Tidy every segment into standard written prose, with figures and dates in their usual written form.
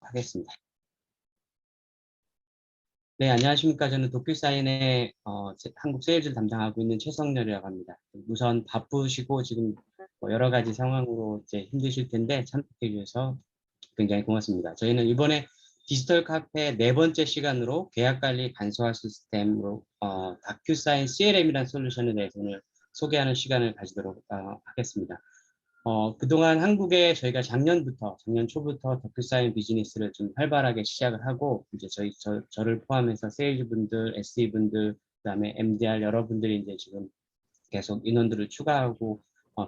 하겠습니다. 네, 안녕하십니까. 저는 도큐사인의 한국 세일즈를 담당하고 있는 최성렬이라고 합니다. 우선 바쁘시고 지금 여러 가지 상황으로 이제 힘드실 텐데 참석해 주셔서 굉장히 고맙습니다. 저희는 이번에 디지털 카페 네 번째 시간으로 계약관리 간소화 시스템으로 다큐사인 CLM이라는 솔루션에 대해서 오늘 소개하는 시간을 가지도록 하겠습니다. 그동안 한국에 저희가 작년 초부터 다큐사인 비즈니스를 좀 활발하게 시작을 하고, 이제 저를 포함해서 세일즈 분들, SE 분들, 그다음에 MDR 여러분들이 이제 지금 계속 인원들을 추가하고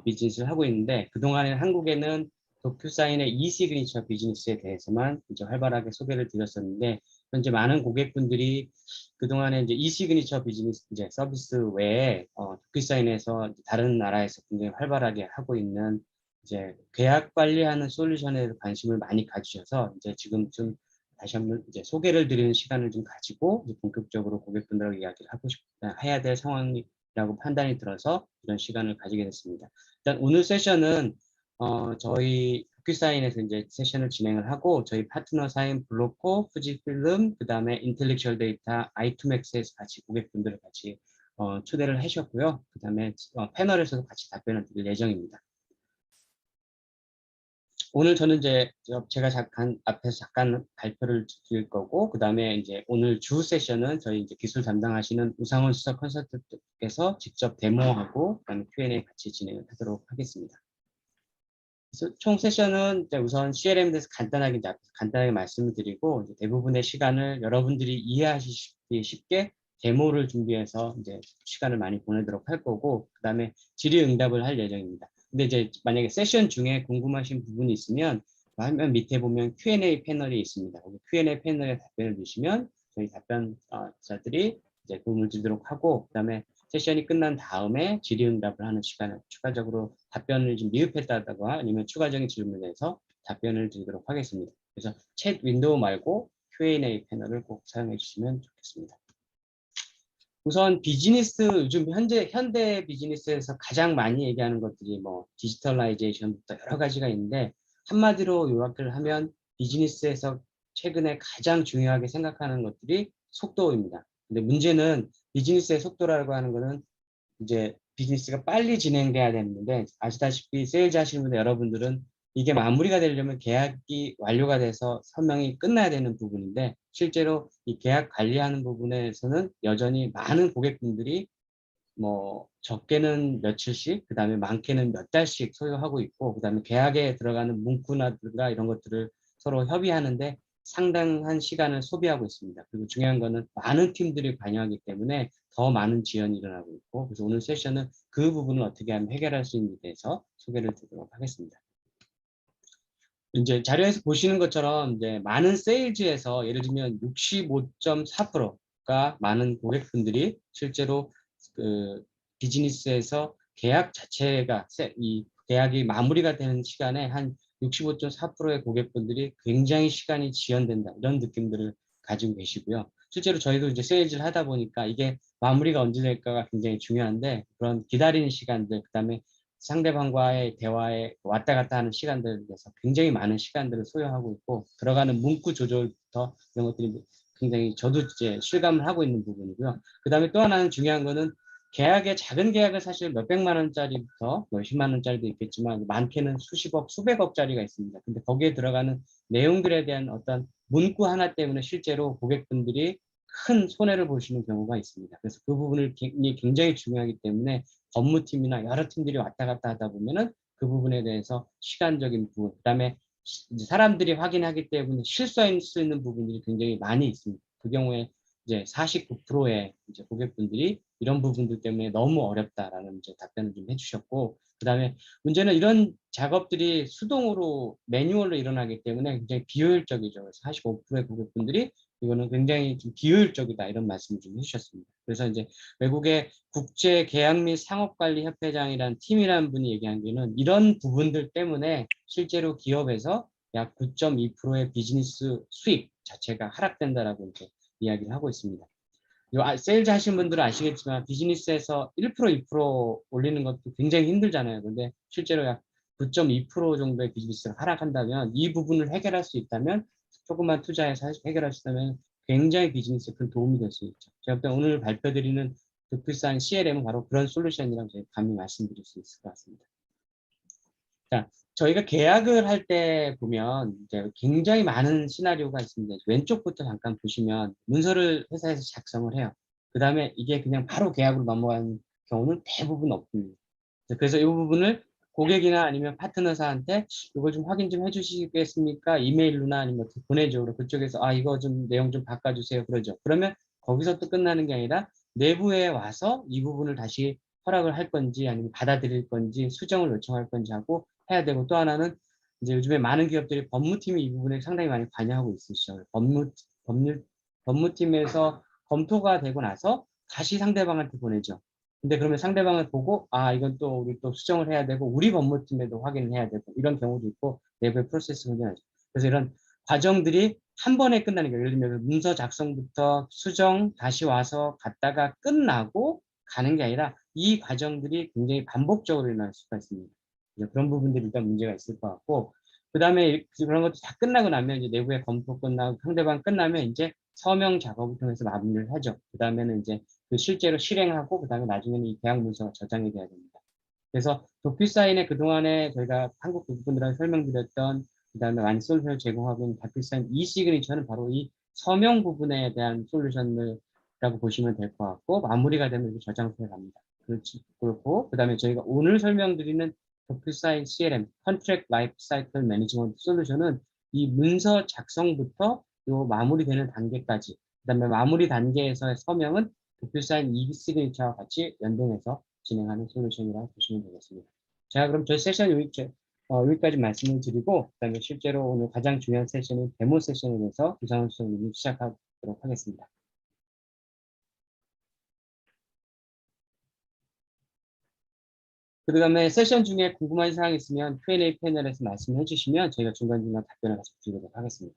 비즈니스를 하고 있는데, 그동안에 한국에는 도큐사인의 이시그니처 비즈니스에 대해서만 이제 활발하게 소개를 드렸었는데, 현재 많은 고객분들이 그동안에 이제 이시그니처 비즈니스 이제 서비스 외에 도큐사인에서 다른 나라에서 굉장히 활발하게 하고 있는 이제 계약 관리하는 솔루션에 관심을 많이 가지셔서 이제 지금 좀 다시 한번 이제 소개를 드리는 시간을 좀 가지고 이제 본격적으로 고객분들하고 이야기를 해야 될 상황이라고 판단이 들어서 이런 시간을 가지게 됐습니다. 일단 오늘 세션은 저희 도큐사인에서 이제 세션을 진행을 하고, 저희 파트너 사인 블로코,富士필름, 그 다음에 인텔렉츄얼 데이터, i2max에서 같이 고객분들을 같이 초대를 하셨고요. 그 다음에 패널에서도 같이 답변을 드릴 예정입니다. 오늘 저는 이제 제가 앞에서 잠깐 발표를 드릴 거고, 그 다음에 이제 오늘 주 세션은 저희 이제 기술 담당하시는 우상원 수석 컨설턴트께서 직접 데모하고, 그다음에 Q&A 같이 진행을 하도록 하겠습니다. 그래서 총 세션은 이제 우선 CLM에 대해서 간단하게 말씀을 드리고, 이제 대부분의 시간을 여러분들이 이해하시기 쉽게 데모를 준비해서 이제 시간을 많이 보내도록 할 거고, 그 다음에 질의응답을 할 예정입니다. 근데 이제 만약에 세션 중에 궁금하신 부분이 있으면 화면 밑에 보면 Q&A 패널이 있습니다. 거기 Q&A 패널에 답변을 주시면 저희 답변자들이 이제 도움을 주도록 하고, 그 다음에 세션이 끝난 다음에 질의응답을 하는 시간을 추가적으로 답변을 좀 미흡했다거나 아니면 추가적인 질문에서 답변을 드리도록 하겠습니다. 그래서 챗 윈도우 말고 Q&A 패널을 꼭 사용해 주시면 좋겠습니다. 우선 비즈니스, 요즘 현대 비즈니스에서 가장 많이 얘기하는 것들이 뭐 디지털라이제이션부터 여러 가지가 있는데, 한마디로 요약을 하면 비즈니스에서 최근에 가장 중요하게 생각하는 것들이 속도입니다. 근데 문제는 비즈니스의 속도라고 하는 거는 이제 비즈니스가 빨리 진행돼야 되는데, 아시다시피 세일즈 하시는 분들 여러분들은 이게 마무리가 되려면 계약이 완료가 돼서 서명이 끝나야 되는 부분인데, 실제로 이 계약 관리하는 부분에서는 여전히 많은 고객분들이 뭐 적게는 며칠씩, 그 다음에 많게는 몇 달씩 소요하고 있고, 그 다음에 계약에 들어가는 문구나들과 이런 것들을 서로 협의하는데 상당한 시간을 소비하고 있습니다. 그리고 중요한 거는 많은 팀들이 관여하기 때문에 더 많은 지연이 일어나고 있고, 그래서 오늘 세션은 그 부분을 어떻게 하면 해결할 수 있는지에 대해서 소개를 드리도록 하겠습니다. 이제 자료에서 보시는 것처럼 이제 많은 세일즈에서 예를 들면 65.4%가 많은 고객분들이 실제로 그 비즈니스에서 계약 자체가 이 계약이 마무리가 되는 시간에 한 65.4%의 고객분들이 굉장히 시간이 지연된다, 이런 느낌들을 가지고 계시고요. 실제로 저희도 이제 세일즈를 하다 보니까 이게 마무리가 언제 될까가 굉장히 중요한데, 그런 기다리는 시간들, 그다음에 상대방과의 대화에 왔다 갔다 하는 시간들에서 굉장히 많은 시간들을 소요하고 있고, 들어가는 문구 조절부터 이런 것들이 굉장히 저도 이제 실감을 하고 있는 부분이고요. 그 다음에 또 하나는 중요한 거는 계약의 작은 계약은 사실 몇백만 원짜리부터 몇십만 원짜리도 있겠지만 많게는 수십억, 수백억짜리가 있습니다. 근데 거기에 들어가는 내용들에 대한 어떤 문구 하나 때문에 실제로 고객분들이 큰 손해를 보시는 경우가 있습니다. 그래서 그 부분이 굉장히 중요하기 때문에 법무팀이나 여러 팀들이 왔다 갔다 하다 보면은 그 부분에 대해서 시간적인 부분, 그다음에 사람들이 확인하기 때문에 실수할 수 있는 부분들이 굉장히 많이 있습니다. 그 경우에 이제 49%의 이제 고객분들이 이런 부분들 때문에 너무 어렵다라는 이제 답변을 좀 해주셨고, 그다음에 문제는 이런 작업들이 수동으로 매뉴얼로 일어나기 때문에 굉장히 비효율적이죠. 그래서 45%의 고객분들이 이거는 굉장히 좀 비효율적이다, 이런 말씀을 좀 해주셨습니다. 그래서 이제 외국의 국제계약 및 상업관리협회장이라는 팀이라는 분이 얘기한 게는 이런 부분들 때문에 실제로 기업에서 약 9.2%의 비즈니스 수익 자체가 하락된다라고 이제 이야기를 하고 있습니다. 세일즈 하시는 분들은 아시겠지만 비즈니스에서 1%, 2% 올리는 것도 굉장히 힘들잖아요. 근데 실제로 약 9.2% 정도의 비즈니스가 하락한다면, 이 부분을 해결할 수 있다면 조금만 투자해서 해결하시다면 굉장히 비즈니스에 큰 도움이 될 수 있죠. 제가 볼 때 오늘 발표드리는 도큐사인 CLM은 바로 그런 솔루션이라고 제가 감히 말씀드릴 수 있을 것 같습니다. 자, 저희가 계약을 할 때 보면 이제 굉장히 많은 시나리오가 있습니다. 왼쪽부터 잠깐 보시면 문서를 회사에서 작성을 해요. 그 다음에 이게 그냥 바로 계약으로 넘어가는 경우는 대부분 없습니다. 그래서 이 부분을 고객이나 아니면 파트너사한테 이거 좀 확인 좀 해주시겠습니까? 이메일로나 아니면 보내줘. 그쪽에서 아 이거 좀 내용 좀 바꿔주세요. 그러죠. 그러면 거기서 또 끝나는 게 아니라 내부에 와서 이 부분을 다시 허락을 할 건지 아니면 받아들일 건지 수정을 요청할 건지 하고 해야 되고 또 하나는 이제 요즘에 많은 기업들이 법무팀이 이 부분에 상당히 많이 관여하고 있으시죠. 법률, 법무팀에서 검토가 되고 나서 다시 상대방한테 보내죠. 근데 그러면 상대방을 보고 아 이건 또 우리 또 수정을 해야 되고 우리 법무팀에도 확인을 해야 되고 이런 경우도 있고 내부의 프로세스가 굉장하죠. 그래서 이런 과정들이 한 번에 끝나는 거예요. 예를 들면 문서 작성부터 수정 다시 와서 갔다가 끝나고 가는 게 아니라 이 과정들이 굉장히 반복적으로 일어날 수가 있습니다. 그런 부분들이 일단 문제가 있을 것 같고 그 다음에 그런 것도 다 끝나고 나면 이제 내부의 검토 끝나고 상대방 끝나면 이제 서명 작업을 통해서 마무리를 하죠. 그 다음에는 이제 그 실제로 실행하고 그 다음에 나중에는 이 계약 문서가 저장이 돼야 됩니다. 그래서 도큐사인에 그동안에 저희가 한국 부분들한테 설명드렸던 그 다음에 많이 솔루션을 제공하고 있는 다큐사인 이시그니처는 바로 이 서명 부분에 대한 솔루션이라고 보시면 될 것 같고 마무리가 되면 이제 저장소에 갑니다. 그렇고 그 다음에 저희가 오늘 설명드리는 도큐사인 CLM, Contract Life Cycle Management 솔루션은 이 문서 작성부터 요 마무리되는 단계까지 그 다음에 마무리 단계에서의 서명은 도큐사인 이시그니처와 같이 연동해서 진행하는 솔루션이라고 보시면 되겠습니다. 자, 그럼 저희 세션 여기까지 말씀을 드리고 그다음에 실제로 오늘 가장 중요한 세션인 데모 세션에 대해서 유상훈 수석님이 시작하도록 하겠습니다. 그 다음에 세션 중에 궁금한 사항이 있으면 Q&A 패널에서 말씀해 주시면 저희가 중간중간 답변을 같이 드리도록 하겠습니다.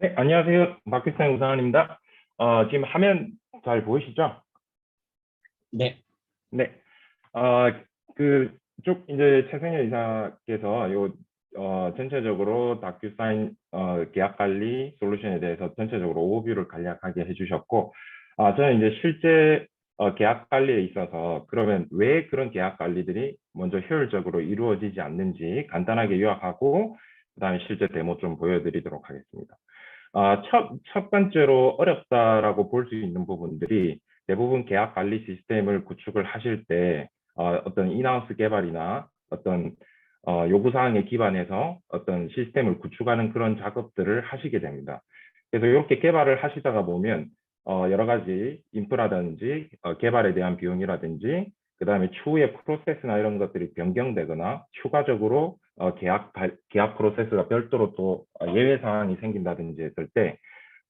네, 안녕하세요. 마케팅 우상환입니다. 지금 화면 잘 보이시죠? 네. 네. 쭉 이제 최승현 이사께서 전체적으로 다큐사인 계약 관리 솔루션에 대해서 전체적으로 오버뷰를 간략하게 해주셨고, 저는 이제 실제 계약 관리에 있어서 그러면 왜 그런 계약 관리들이 먼저 효율적으로 이루어지지 않는지 간단하게 요약하고 그다음에 실제 데모 좀 보여드리도록 하겠습니다. 첫 번째로 어렵다라고 볼 수 있는 부분들이 대부분 계약 관리 시스템을 구축을 하실 때 어떤 인하우스 개발이나 어떤 요구사항에 기반해서 어떤 시스템을 구축하는 그런 작업들을 하시게 됩니다. 그래서 이렇게 개발을 하시다가 보면 여러 가지 인프라든지 개발에 대한 비용이라든지 그 다음에 추후에 프로세스나 이런 것들이 변경되거나 추가적으로 계약 프로세스가 별도로 또 예외 사항이 생긴다든지 했을 때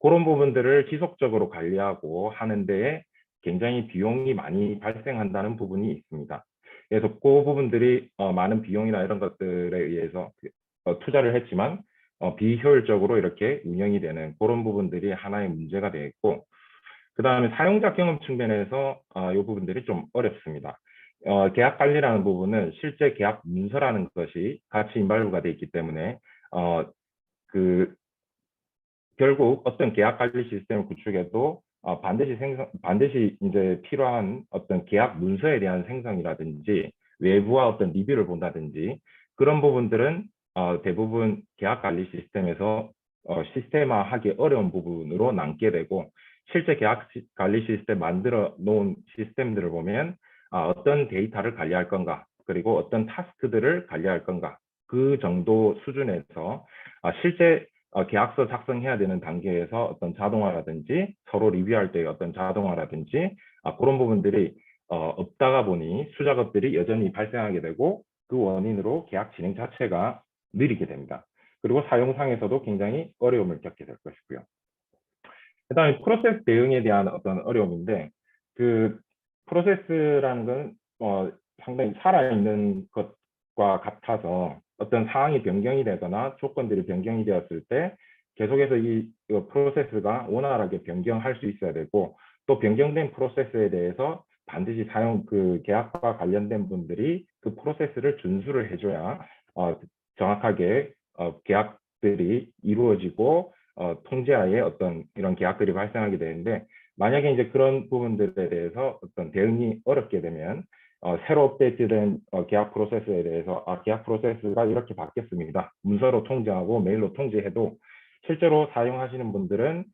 그런 부분들을 지속적으로 관리하고 하는 데에 굉장히 비용이 많이 발생한다는 부분이 있습니다. 그래서 그 부분들이 많은 비용이나 이런 것들에 의해서 투자를 했지만 비효율적으로 이렇게 운영이 되는 그런 부분들이 하나의 문제가 되어 있고 그 다음에 사용자 경험 측면에서 이 부분들이 좀 어렵습니다. 계약 관리라는 부분은 실제 계약 문서라는 것이 같이 인발부가 되어 있기 때문에 결국 어떤 계약 관리 시스템을 구축해도 반드시 이제 필요한 어떤 계약 문서에 대한 생성이라든지 외부와 어떤 리뷰를 본다든지 그런 부분들은 대부분 계약 관리 시스템에서 시스템화하기 어려운 부분으로 남게 되고 실제 계약 관리 시스템 만들어 놓은 시스템들을 보면 어떤 데이터를 관리할 건가 그리고 어떤 타스크들을 관리할 건가 그 정도 수준에서 실제 계약서 작성해야 되는 단계에서 어떤 자동화라든지 서로 리뷰할 때 어떤 자동화라든지 그런 부분들이 없다가 보니 수작업들이 여전히 발생하게 되고 그 원인으로 계약 진행 자체가 느리게 됩니다. 그리고 사용상에서도 굉장히 어려움을 겪게 될 것이고요. 그다음에 프로세스 대응에 대한 어떤 어려움인데 그 프로세스라는 건 상당히 살아있는 것과 같아서 어떤 상황이 변경이 되거나 조건들이 변경이 되었을 때 계속해서 이 프로세스가 원활하게 변경할 수 있어야 되고 또 변경된 프로세스에 대해서 반드시 계약과 관련된 분들이 그 프로세스를 준수를 해줘야 정확하게 계약 계약들이 이루어지고 통제하에 어떤 이런 계약들이 발생하게 되는데, 만약에 이제 그런 부분들에 대해서 어떤 대응이 어렵게 되면 새로 업데이트된 계약 프로세스에 대해서 계약 프로세스가 이렇게 바뀌었습니다. 문서로 통지하고 메일로 통지해도 실제로 사용하시는 분들은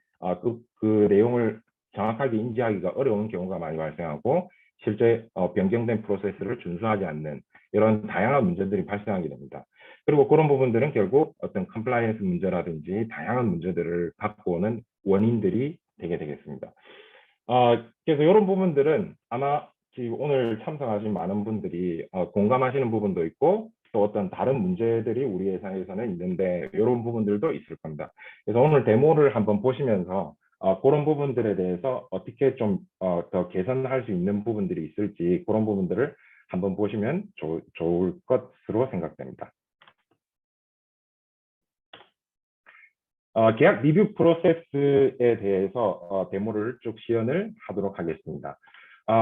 그 내용을 정확하게 인지하기가 어려운 경우가 많이 발생하고, 실제 변경된 프로세스를 준수하지 않는 이런 다양한 문제들이 발생하게 됩니다. 그리고 그런 부분들은 결국 어떤 컴플라이언스 문제라든지 다양한 문제들을 갖고 오는 원인들이 되게 되겠습니다. 그래서 이런 부분들은 아마 지금 오늘 참석하신 많은 분들이 공감하시는 부분도 있고, 또 어떤 다른 문제들이 우리 회사에서는 있는데 이런 부분들도 있을 겁니다. 그래서 오늘 데모를 한번 보시면서 그런 부분들에 대해서 어떻게 좀 더 개선할 수 있는 부분들이 있을지, 그런 부분들을 한번 보시면 좋을 것으로 생각됩니다. 계약 리뷰 프로세스에 대해서 데모를 쭉 시연을 하도록 하겠습니다.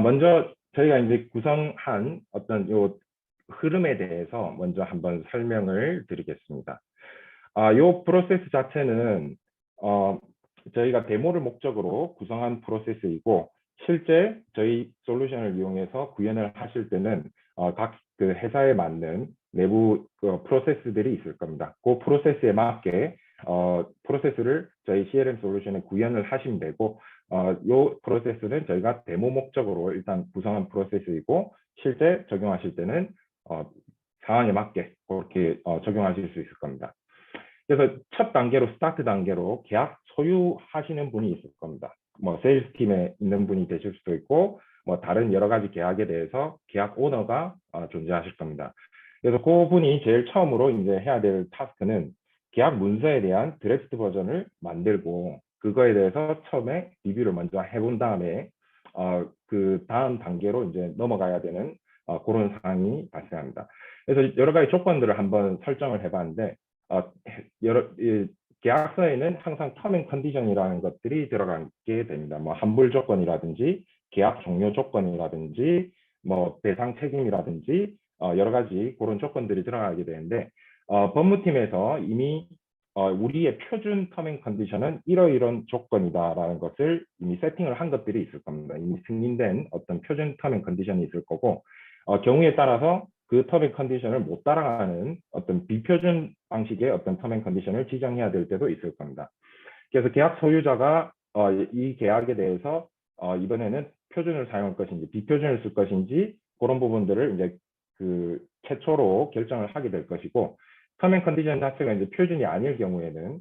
먼저 저희가 이제 구성한 어떤 요 흐름에 대해서 먼저 한번 설명을 드리겠습니다. 요 프로세스 자체는 저희가 데모를 목적으로 구성한 프로세스이고, 실제 저희 솔루션을 이용해서 구현을 하실 때는 각 그 회사에 맞는 내부 프로세스들이 있을 겁니다. 그 프로세스에 맞게 프로세스를 저희 CRM 솔루션에 구현을 하시면 되고, 이 프로세스는 저희가 데모 목적으로 일단 구성한 프로세스이고, 실제 적용하실 때는 상황에 맞게 그렇게 적용하실 수 있을 겁니다. 그래서 첫 단계로, 스타트 단계로 계약 소유하시는 분이 있을 겁니다. 뭐 세일즈 팀에 있는 분이 되실 수도 있고, 뭐 다른 여러 가지 계약에 대해서 계약 오너가 존재하실 겁니다. 그래서 그분이 제일 처음으로 이제 해야 될 타스크는 계약 문서에 대한 드래프트 버전을 만들고, 그거에 대해서 처음에 리뷰를 먼저 해본 다음에 그 다음 단계로 이제 넘어가야 되는 그런 상황이 발생합니다. 그래서 여러 가지 조건들을 한번 설정을 해봤는데, 계약서에는 항상 터m 앤 컨디션이라는 것들이 들어가게 됩니다. 뭐 환불 조건이라든지 계약 종료 조건이라든지 뭐 배상 책임이라든지 여러 가지 그런 조건들이 들어가게 되는데, 법무팀에서 이미 우리의 표준 터m 앤 컨디션은 이러이런 조건이다라는 것을 이미 세팅을 한 것들이 있을 겁니다. 이미 승인된 어떤 표준 터m 앤 컨디션이 있을 거고, 경우에 따라서 그 터m 앤 컨디션을 못 따라가는 어떤 비표준 방식의 어떤 터m 앤 컨디션을 지정해야 될 때도 있을 겁니다. 그래서 계약 소유자가 이 계약에 대해서 이번에는 표준을 사용할 것인지 비표준을 쓸 것인지, 그런 부분들을 이제 그 최초로 결정을 하게 될 것이고, 터m 앤 컨디션 자체가 이제 표준이 아닐 경우에는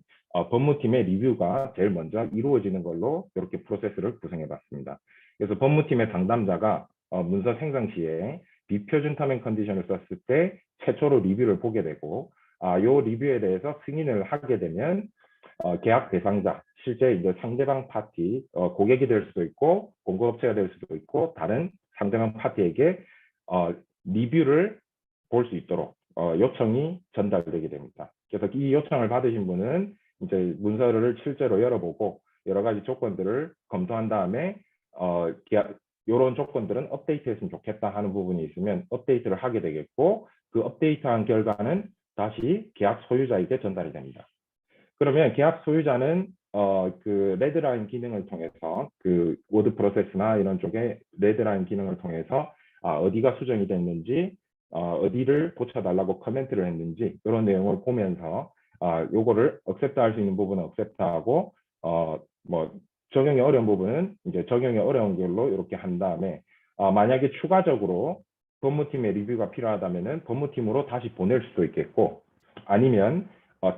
법무팀의 리뷰가 제일 먼저 이루어지는 걸로 이렇게 프로세스를 구성해 봤습니다. 그래서 법무팀의 상담자가 문서 생성 시에 비표준 터m 앤 컨디션을 썼을 때 최초로 리뷰를 보게 되고, 요 리뷰에 대해서 승인을 하게 되면 계약 대상자, 실제 이제 상대방 파티, 고객이 될 수도 있고 공급업체가 될 수도 있고 다른 상대방 파티에게 리뷰를 볼 수 있도록 요청이 전달되게 됩니다. 그래서 이 요청을 받으신 분은 이제 문서를 실제로 열어보고 여러 가지 조건들을 검토한 다음에 이런 조건들은 업데이트했으면 좋겠다 하는 부분이 있으면 업데이트를 하게 되겠고, 그 업데이트한 결과는 다시 계약 소유자에게 전달이 됩니다. 그러면 계약 소유자는 그 레드라인 기능을 통해서, 그 워드 프로세스나 이런 쪽에 레드라인 기능을 통해서 어디가 수정이 됐는지, 어디를 고쳐달라고 커멘트를 했는지 이런 내용을 보면서 요거를 억셉트할 수 있는 부분은 억셉트하고 뭐 적용이 어려운 부분은 이제 적용이 어려운 걸로 이렇게 한 다음에 만약에 추가적으로 법무팀의 리뷰가 필요하다면은 법무팀으로 다시 보낼 수도 있겠고, 아니면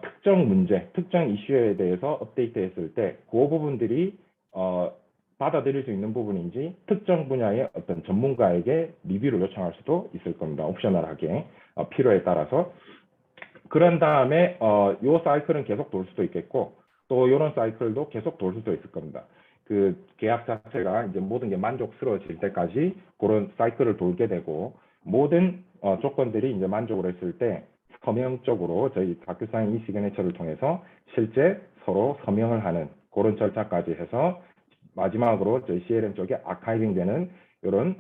특정 문제, 특정 이슈에 대해서 업데이트했을 때 그 부분들이 받아들일 수 있는 부분인지 특정 분야의 어떤 전문가에게 리뷰를 요청할 수도 있을 겁니다. 옵셔널하게 필요에 따라서. 그런 다음에 요 사이클은 계속 돌 수도 있겠고, 또 이런 사이클도 계속 돌 수도 있을 겁니다. 그 계약 자체가 이제 모든 게 만족스러워질 때까지 그런 사이클을 돌게 되고, 모든 조건들이 이제 만족을 했을 때 서명적으로 저희 다큐사인 이시그네처를 통해서 실제 서로 서명을 하는 그런 절차까지 해서 마지막으로 저희 CRM 쪽에 아카이빙 되는 이런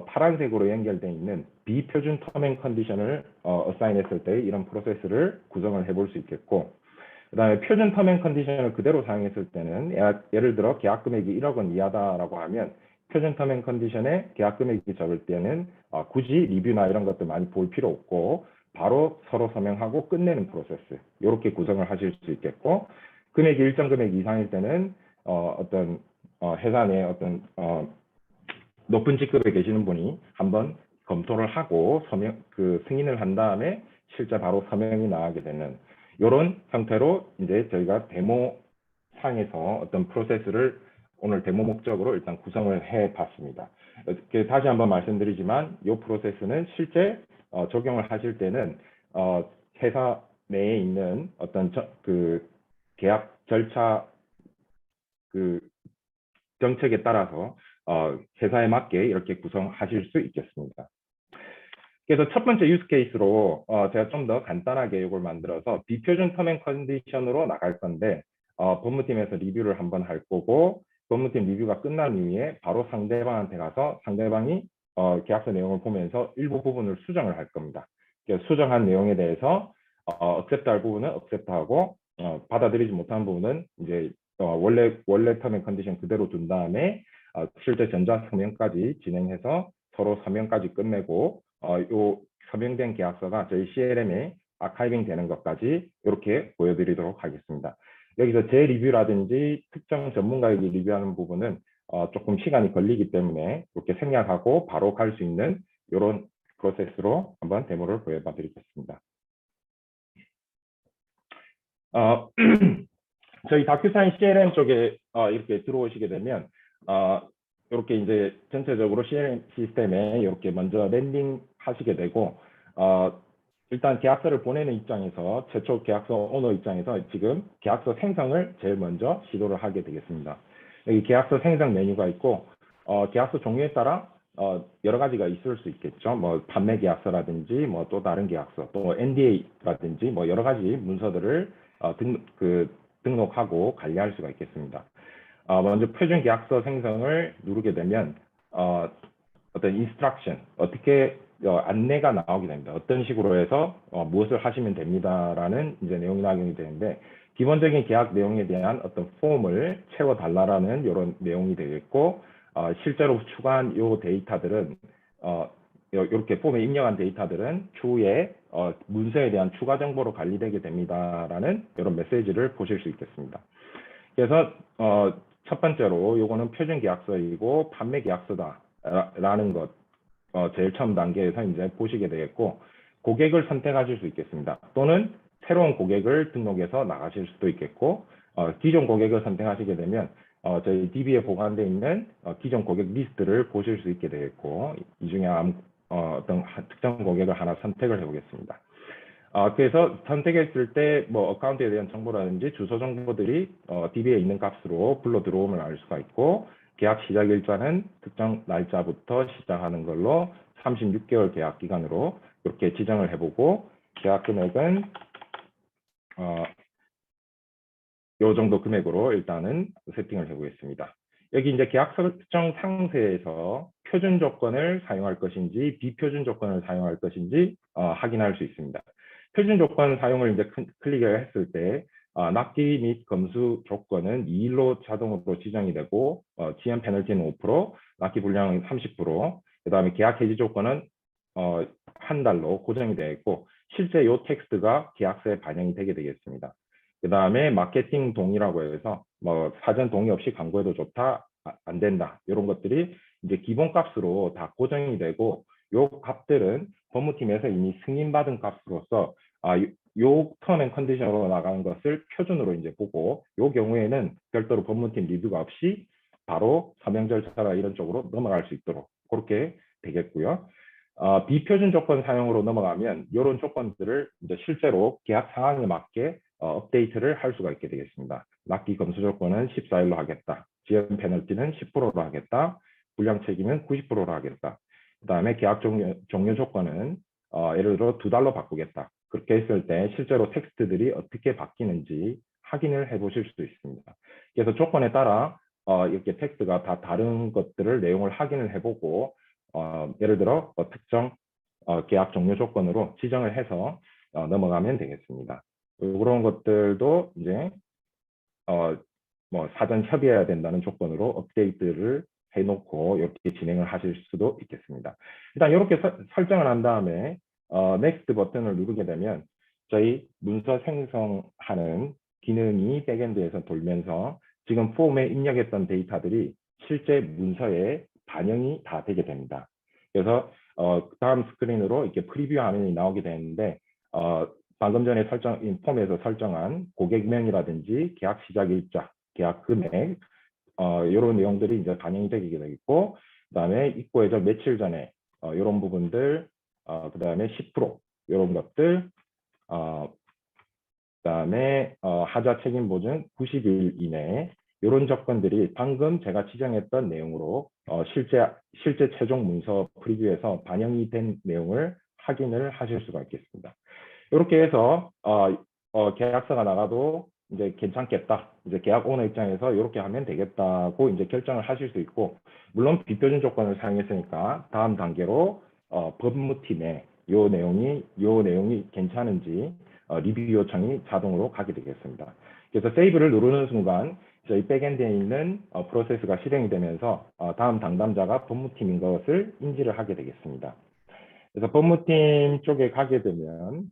파란색으로 연결되어 있는 비표준 터m 앤 컨디션을 어사인했을 때 이런 프로세스를 구성을 해볼 수 있겠고, 그다음에 표준 터앤 컨디션을 그대로 사용했을 때는 예를 들어 계약 금액이 1억 원 이하다라고 하면 표준 터앤 컨디션에 계약 금액이 적을 때는 굳이 리뷰나 이런 것들 많이 볼 필요 없고 바로 서로 서명하고 끝내는 프로세스 이렇게 구성을 하실 수 있겠고, 금액이 일정 금액 이상일 때는 어떤 회사 내 어떤 높은 직급에 계시는 분이 한번 검토를 하고 승인을 한 다음에 실제 바로 서명이 나가게 되는 이런 형태로 이제 저희가 데모 상에서 어떤 프로세스를 오늘 데모 목적으로 일단 구성을 해 봤습니다. 다시 한번 말씀드리지만 이 프로세스는 실제 적용을 하실 때는 회사 내에 있는 어떤 그 계약 절차 그 정책에 따라서 회사에 맞게 이렇게 구성하실 수 있겠습니다. 그래서 첫 번째 유스 케이스로 제가 좀 더 간단하게 이걸 만들어서 비표준 터앤 컨디션으로 나갈 건데 법무팀에서 리뷰를 한번 할 거고, 법무팀 리뷰가 끝난 이후에 바로 상대방한테 가서 상대방이 계약서 내용을 보면서 일부 부분을 수정을 할 겁니다. 그래서 수정한 내용에 대해서 accept 할 부분은 accept하고 받아들이지 못한 부분은 이제 원래 터앤 컨디션 그대로 둔 다음에 실제 전자 서명까지 진행해서 서로 서명까지 끝내고 요 서명된 계약서가 저희 CLM에 아카이빙 되는 것까지 이렇게 보여드리도록 하겠습니다. 여기서 제 리뷰라든지 특정 전문가에게 리뷰하는 부분은 조금 시간이 걸리기 때문에 이렇게 생략하고 바로 갈 수 있는 이런 프로세스로 한번 데모를 보여봐 드리겠습니다. 저희 다큐사인 CLM 쪽에 이렇게 들어오시게 되면 이렇게 이제 전체적으로 CLM 시스템에 이렇게 먼저 랜딩 하시게 되고 일단 계약서를 보내는 입장에서 최초 계약서 오너 입장에서 지금 계약서 생성을 제일 먼저 시도를 하게 되겠습니다. 여기 계약서 생성 메뉴가 있고 계약서 종류에 따라 여러 가지가 있을 수 있겠죠. 뭐 판매 계약서라든지 뭐 또 다른 계약서, 또 NDA라든지 뭐 여러 가지 문서들을 등록하고 관리할 수가 있겠습니다. 먼저 표준 계약서 생성을 누르게 되면 어떤 인스트럭션, 어떻게 안내가 나오게 됩니다. 어떤 식으로 해서 무엇을 하시면 됩니다라는 이제 내용이 나오게 되는데, 기본적인 계약 내용에 대한 어떤 폼을 채워달라라는 이런 내용이 되겠고, 실제로 추가한 요 데이터들은 이렇게 폼에 입력한 데이터들은 추후에 문서에 대한 추가 정보로 관리되게 됩니다라는 이런 메시지를 보실 수 있겠습니다. 그래서 첫 번째로 요거는 표준 계약서이고 판매 계약서다라는 것 제일 처음 단계에서 이제 보시게 되겠고, 고객을 선택하실 수 있겠습니다. 또는 새로운 고객을 등록해서 나가실 수도 있겠고, 기존 고객을 선택하시게 되면 저희 DB에 보관되어 있는 기존 고객 리스트를 보실 수 있게 되겠고, 이 중에 어떤 특정 고객을 하나 선택을 해보겠습니다. 그래서 선택했을 때 뭐 어카운트에 대한 정보라든지 주소 정보들이 DB에 있는 값으로 불러 들어옴을 알 수가 있고, 계약 시작 일자는 특정 날짜부터 시작하는 걸로 36개월 계약 기간으로 이렇게 지정을 해보고, 계약 금액은 요 정도 금액으로 일단은 세팅을 해보겠습니다. 여기 이제 계약 설정 상세에서 표준 조건을 사용할 것인지 비표준 조건을 사용할 것인지 확인할 수 있습니다. 표준 조건 사용을 이제 클릭을 했을 때 납기 및 검수 조건은 2일로 자동으로 지정이 되고 GM 페널티는 5%, 납기 불량은 30%, 그다음에 계약 해지 조건은 한 달로 고정이 되어 있고, 실제 이 텍스트가 계약서에 반영이 되게 되겠습니다. 그 다음에 마케팅 동의라고 해서 뭐 사전 동의 없이 광고해도 좋다, 안 된다, 이런 것들이 이제 기본 값으로 다 고정이 되고, 요 값들은 법무팀에서 이미 승인받은 값으로서 요 텀 앤 컨디션으로 나가는 것을 표준으로 이제 보고, 요 경우에는 별도로 법무팀 리뷰가 없이 바로 서명 절차나 이런 쪽으로 넘어갈 수 있도록 그렇게 되겠고요. 비표준 조건 사용으로 넘어가면 이런 조건들을 이제 실제로 계약 상황에 맞게 업데이트를 할 수가 있게 되겠습니다. 납기 검수 조건은 14일로 하겠다. GM 페널티는 10%로 하겠다. 불량 책임은 90%로 하겠다. 그 다음에 계약 종료 조건은 예를 들어 $2로 바꾸겠다. 그렇게 했을 때 실제로 텍스트들이 어떻게 바뀌는지 확인을 해보실 수도 있습니다. 그래서 조건에 따라 이렇게 텍스트가 다 다른 것들을 내용을 확인을 해보고 예를 들어 특정 계약 종료 조건으로 지정을 해서 넘어가면 되겠습니다. 그런 것들도 이제 뭐 사전 협의해야 된다는 조건으로 업데이트를 해놓고 이렇게 진행을 하실 수도 있겠습니다. 일단 이렇게 설정을 한 다음에 Next 버튼을 누르게 되면 저희 문서 생성하는 기능이 백엔드에서 돌면서 지금 폼에 입력했던 데이터들이 실제 문서에 반영이 다 되게 됩니다. 그래서 다음 스크린으로 이렇게 프리뷰 화면이 나오게 되는데 방금 전에 폼에서 설정한 고객명이라든지 계약 시작 일자, 계약 금액 이런 내용들이 이제 반영이 되게 되겠고, 그다음에 입고해서 며칠 전에 이런 부분들, 그다음에 10% 이런 것들, 그다음에 하자 책임 보증 90일 이내 이런 조건들이 방금 제가 지정했던 내용으로 실제 최종 문서 프리뷰에서 반영이 된 내용을 확인을 하실 수가 있겠습니다. 이렇게 해서 계약서가 나가도 이제 괜찮겠다. 이제 계약 오너 입장에서 이렇게 하면 되겠다고 이제 결정을 하실 수 있고, 물론 비표준 조건을 사용했으니까 다음 단계로 법무팀에 요 내용이 괜찮은지 리뷰 요청이 자동으로 가게 되겠습니다. 그래서 세이브를 누르는 순간 저희 백엔드에 있는 프로세스가 실행이 되면서 다음 담당자가 법무팀인 것을 인지를 하게 되겠습니다. 그래서 법무팀 쪽에 가게 되면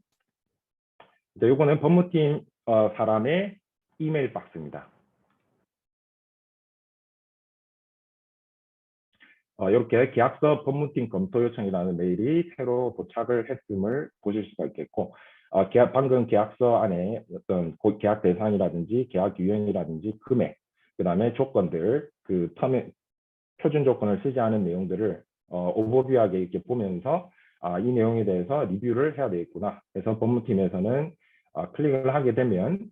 이제 요거는 법무팀 사람의 이메일 박스입니다. 이렇게 계약서 법무팀 검토 요청이라는 메일이 새로 도착을 했음을 보실 수가 있겠고, 방금 계약서 안에 어떤 계약 대상이라든지 계약 유형이라든지 금액, 그다음에 조건들, 그 텀의 표준 조건을 쓰지 않은 내용들을 오버뷰하게 이렇게 보면서 이 내용에 대해서 리뷰를 해야 되겠구나. 그래서 법무팀에서는 클릭을 하게 되면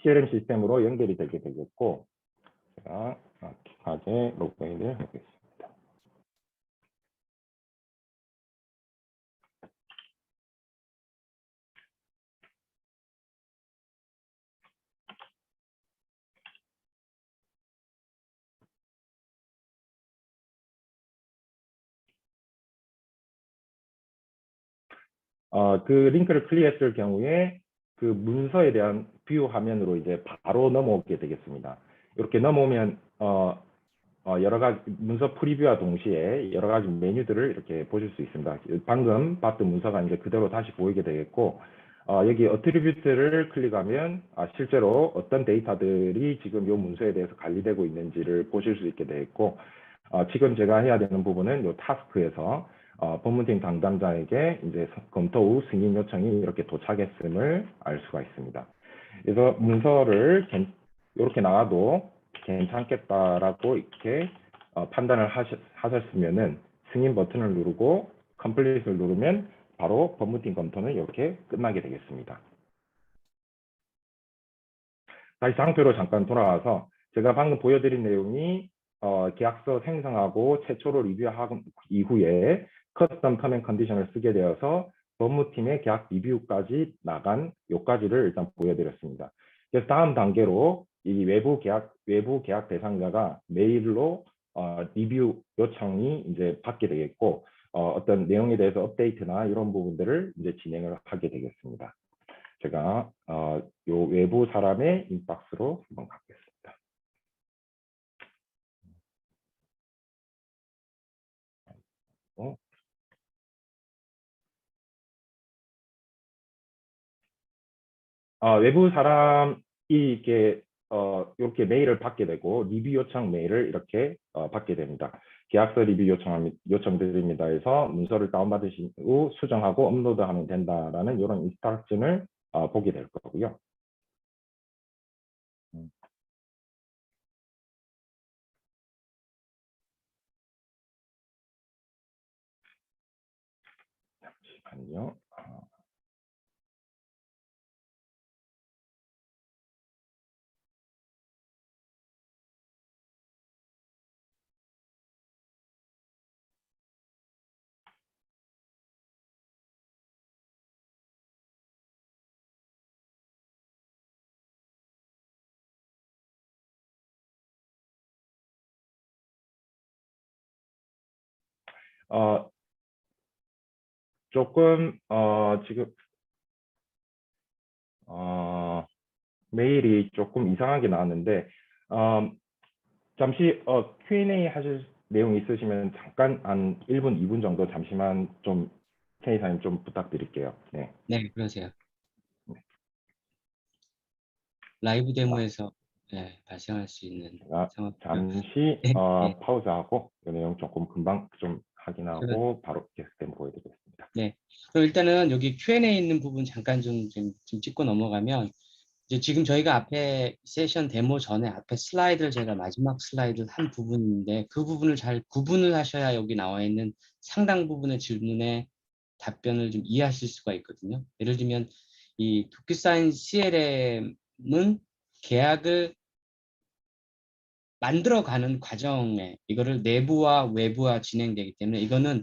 CRM 시스템으로 연결이 되게 되겠고, 제가 기하게 로그인을 하겠습니다. 그 링크를 클릭했을 경우에 그 문서에 대한 뷰 화면으로 이제 바로 넘어오게 되겠습니다. 이렇게 넘어오면 여러 가지 문서 프리뷰와 동시에 여러 가지 메뉴들을 이렇게 보실 수 있습니다. 방금 봤던 문서가 이제 그대로 다시 보이게 되겠고, 여기 어트리뷰트를 클릭하면 실제로 어떤 데이터들이 지금 이 문서에 대해서 관리되고 있는지를 보실 수 있게 되겠고, 지금 제가 해야 되는 부분은 이 타스크에서 법무팀 담당자에게 이제 검토 후 승인 요청이 이렇게 도착했음을 알 수가 있습니다. 그래서 문서를 이렇게 나와도 괜찮겠다라고 이렇게 판단을 하셨으면은 승인 버튼을 누르고 컴플릿을 누르면 바로 법무팀 검토는 이렇게 끝나게 되겠습니다. 다시 상표로 잠깐 돌아와서 제가 방금 보여드린 내용이 계약서 생성하고 최초로 리뷰한 이후에 커스텀 텀 앤 컨디션을 쓰게 되어서 법무팀의 계약 리뷰까지 나간 요까지를 일단 보여드렸습니다. 그래서 다음 단계로 이 외부 계약 대상자가 메일로 리뷰 요청이 이제 받게 되겠고, 어떤 내용에 대해서 업데이트나 이런 부분들을 이제 진행을 하게 되겠습니다. 제가 요 외부 사람의 인박스로 한번 가겠습니다. 외부 사람이 이렇게 이렇게 메일을 받게 되고 리뷰 요청 메일을 이렇게 받게 됩니다. 계약서 리뷰 요청드립니다 해서 문서를 다운받으신 후 수정하고 업로드하면 된다라는 이런 인스트럭션을 보게 될 거고요. 음, 잠시만요. 어, 조금 지금 메일이 조금 이상하게 나왔는데 잠시 Q&A 하실 내용 있으시면 잠깐 한 1분, 2분 정도 잠시만 좀 K사님 좀 부탁드릴게요. 네. 네, 그러세요. 라이브 데모에서 발생할 수 있는 상황이고요. 잠시 네, 네. 파우즈하고 이 내용 조금 금방 좀 그럼, 확인하고 바로 계속된 보여드리겠습니다. 네. 그럼 일단은 여기 Q&A 있는 부분 잠깐 좀 짚고 넘어가면 이제 지금 저희가 앞에 세션 데모 전에 앞에 슬라이드를 제가 마지막 슬라이드 한 부분인데 그 부분을 잘 구분을 하셔야 여기 나와 있는 상당 부분의 질문에 답변을 좀 이해하실 수가 있거든요. 예를 들면 이 도큐사인 CLM은 계약을 만들어가는 과정에 이거를 내부와 외부와 진행되기 때문에 이거는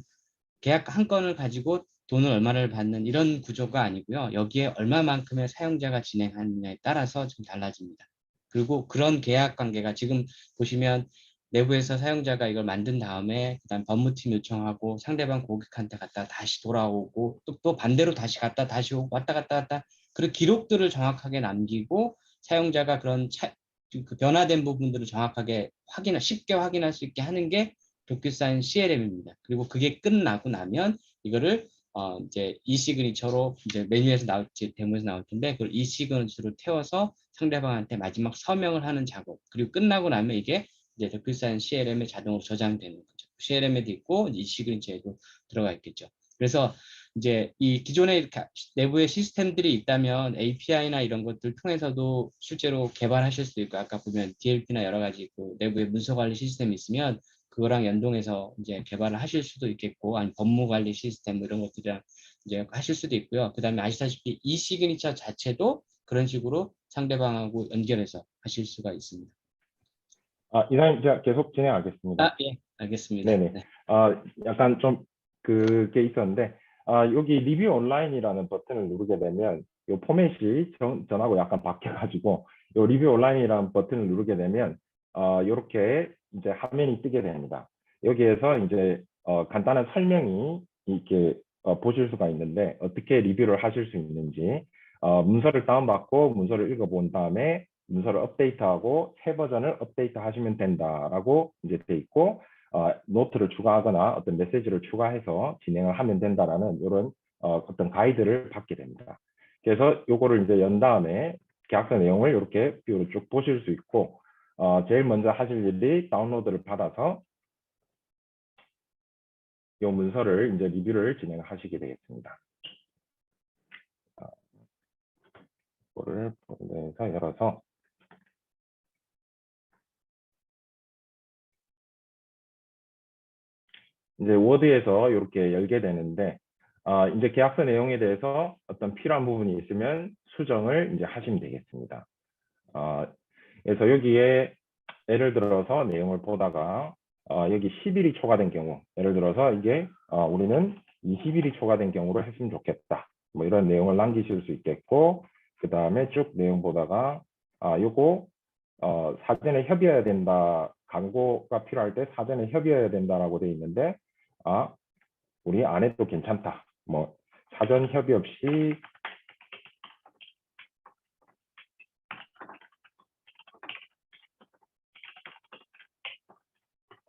계약 한 건을 가지고 돈을 얼마를 받는 이런 구조가 아니고요. 여기에 얼마만큼의 사용자가 진행하느냐에 따라서 좀 달라집니다. 그리고 그런 계약 관계가 지금 보시면 내부에서 사용자가 이걸 만든 다음에 그다음 법무팀 요청하고 상대방 고객한테 갔다 다시 돌아오고 또 반대로 다시 갔다 다시 오고 왔다 갔다 갔다 그 기록들을 정확하게 남기고 사용자가 그 변화된 부분들을 정확하게 쉽게 확인할 수 있게 하는 게 도큐사인 CLM입니다. 그리고 그게 끝나고 나면 이거를 이제 이시그니처로 이제 메뉴에서 나올지 데모에서 나올 텐데 그걸 이시그니처로 태워서 상대방한테 마지막 서명을 하는 작업. 그리고 끝나고 나면 이게 이제 도큐사인 CLM에 자동으로 저장되는 거죠. CLM에도 있고 이시그니처에도 들어가 있겠죠. 그래서 이제 이 기존의 내부의 시스템들이 있다면 API나 이런 것들 통해서도 실제로 개발하실 수도 있고 아까 보면 DLP나 여러 가지 그 내부의 문서 관리 시스템이 있으면 그거랑 연동해서 이제 개발을 하실 수도 있겠고 아니 법무 관리 시스템 이런 것들이랑 이제 하실 수도 있고요. 그다음에 아시다시피 이 시그니처 자체도 그런 식으로 상대방하고 연결해서 하실 수가 있습니다. 이사님 제가 계속 진행하겠습니다. 예, 알겠습니다. 네네. 네. 약간 좀 그게 있었는데, 여기 리뷰 온라인이라는 버튼을 누르게 되면, 요 포맷이 전하고 약간 바뀌어가지고, 요 리뷰 온라인이라는 버튼을 누르게 되면, 요렇게 이제 화면이 뜨게 됩니다. 여기에서 이제 간단한 설명이 이렇게 보실 수가 있는데, 어떻게 리뷰를 하실 수 있는지, 문서를 다운받고 문서를 읽어본 다음에 문서를 업데이트하고 새 버전을 업데이트 하시면 된다라고 이제 돼 있고, 노트를 추가하거나 어떤 메시지를 추가해서 진행을 하면 된다라는 이런 어떤 가이드를 받게 됩니다. 그래서 요거를 이제 연 다음에 계약서 내용을 이렇게 뷰로 쭉 보실 수 있고, 제일 먼저 하실 일이 다운로드를 받아서 이 문서를 이제 리뷰를 진행하시게 되겠습니다. 이거를 보내서 열어서 이제 워드에서 이렇게 열게 되는데, 이제 계약서 내용에 대해서 어떤 필요한 부분이 있으면 수정을 이제 하시면 되겠습니다. 그래서 여기에 예를 들어서 내용을 보다가 여기 10일이 초과된 경우, 예를 들어서 이게 우리는 20일이 초과된 경우로 했으면 좋겠다. 뭐 이런 내용을 남기실 수 있겠고, 그 다음에 쭉 내용 보다가 요거 사전에 협의해야 된다. 광고가 필요할 때 사전에 협의해야 된다라고 돼 있는데, 우리 안 해도 괜찮다. 뭐 사전 협의 없이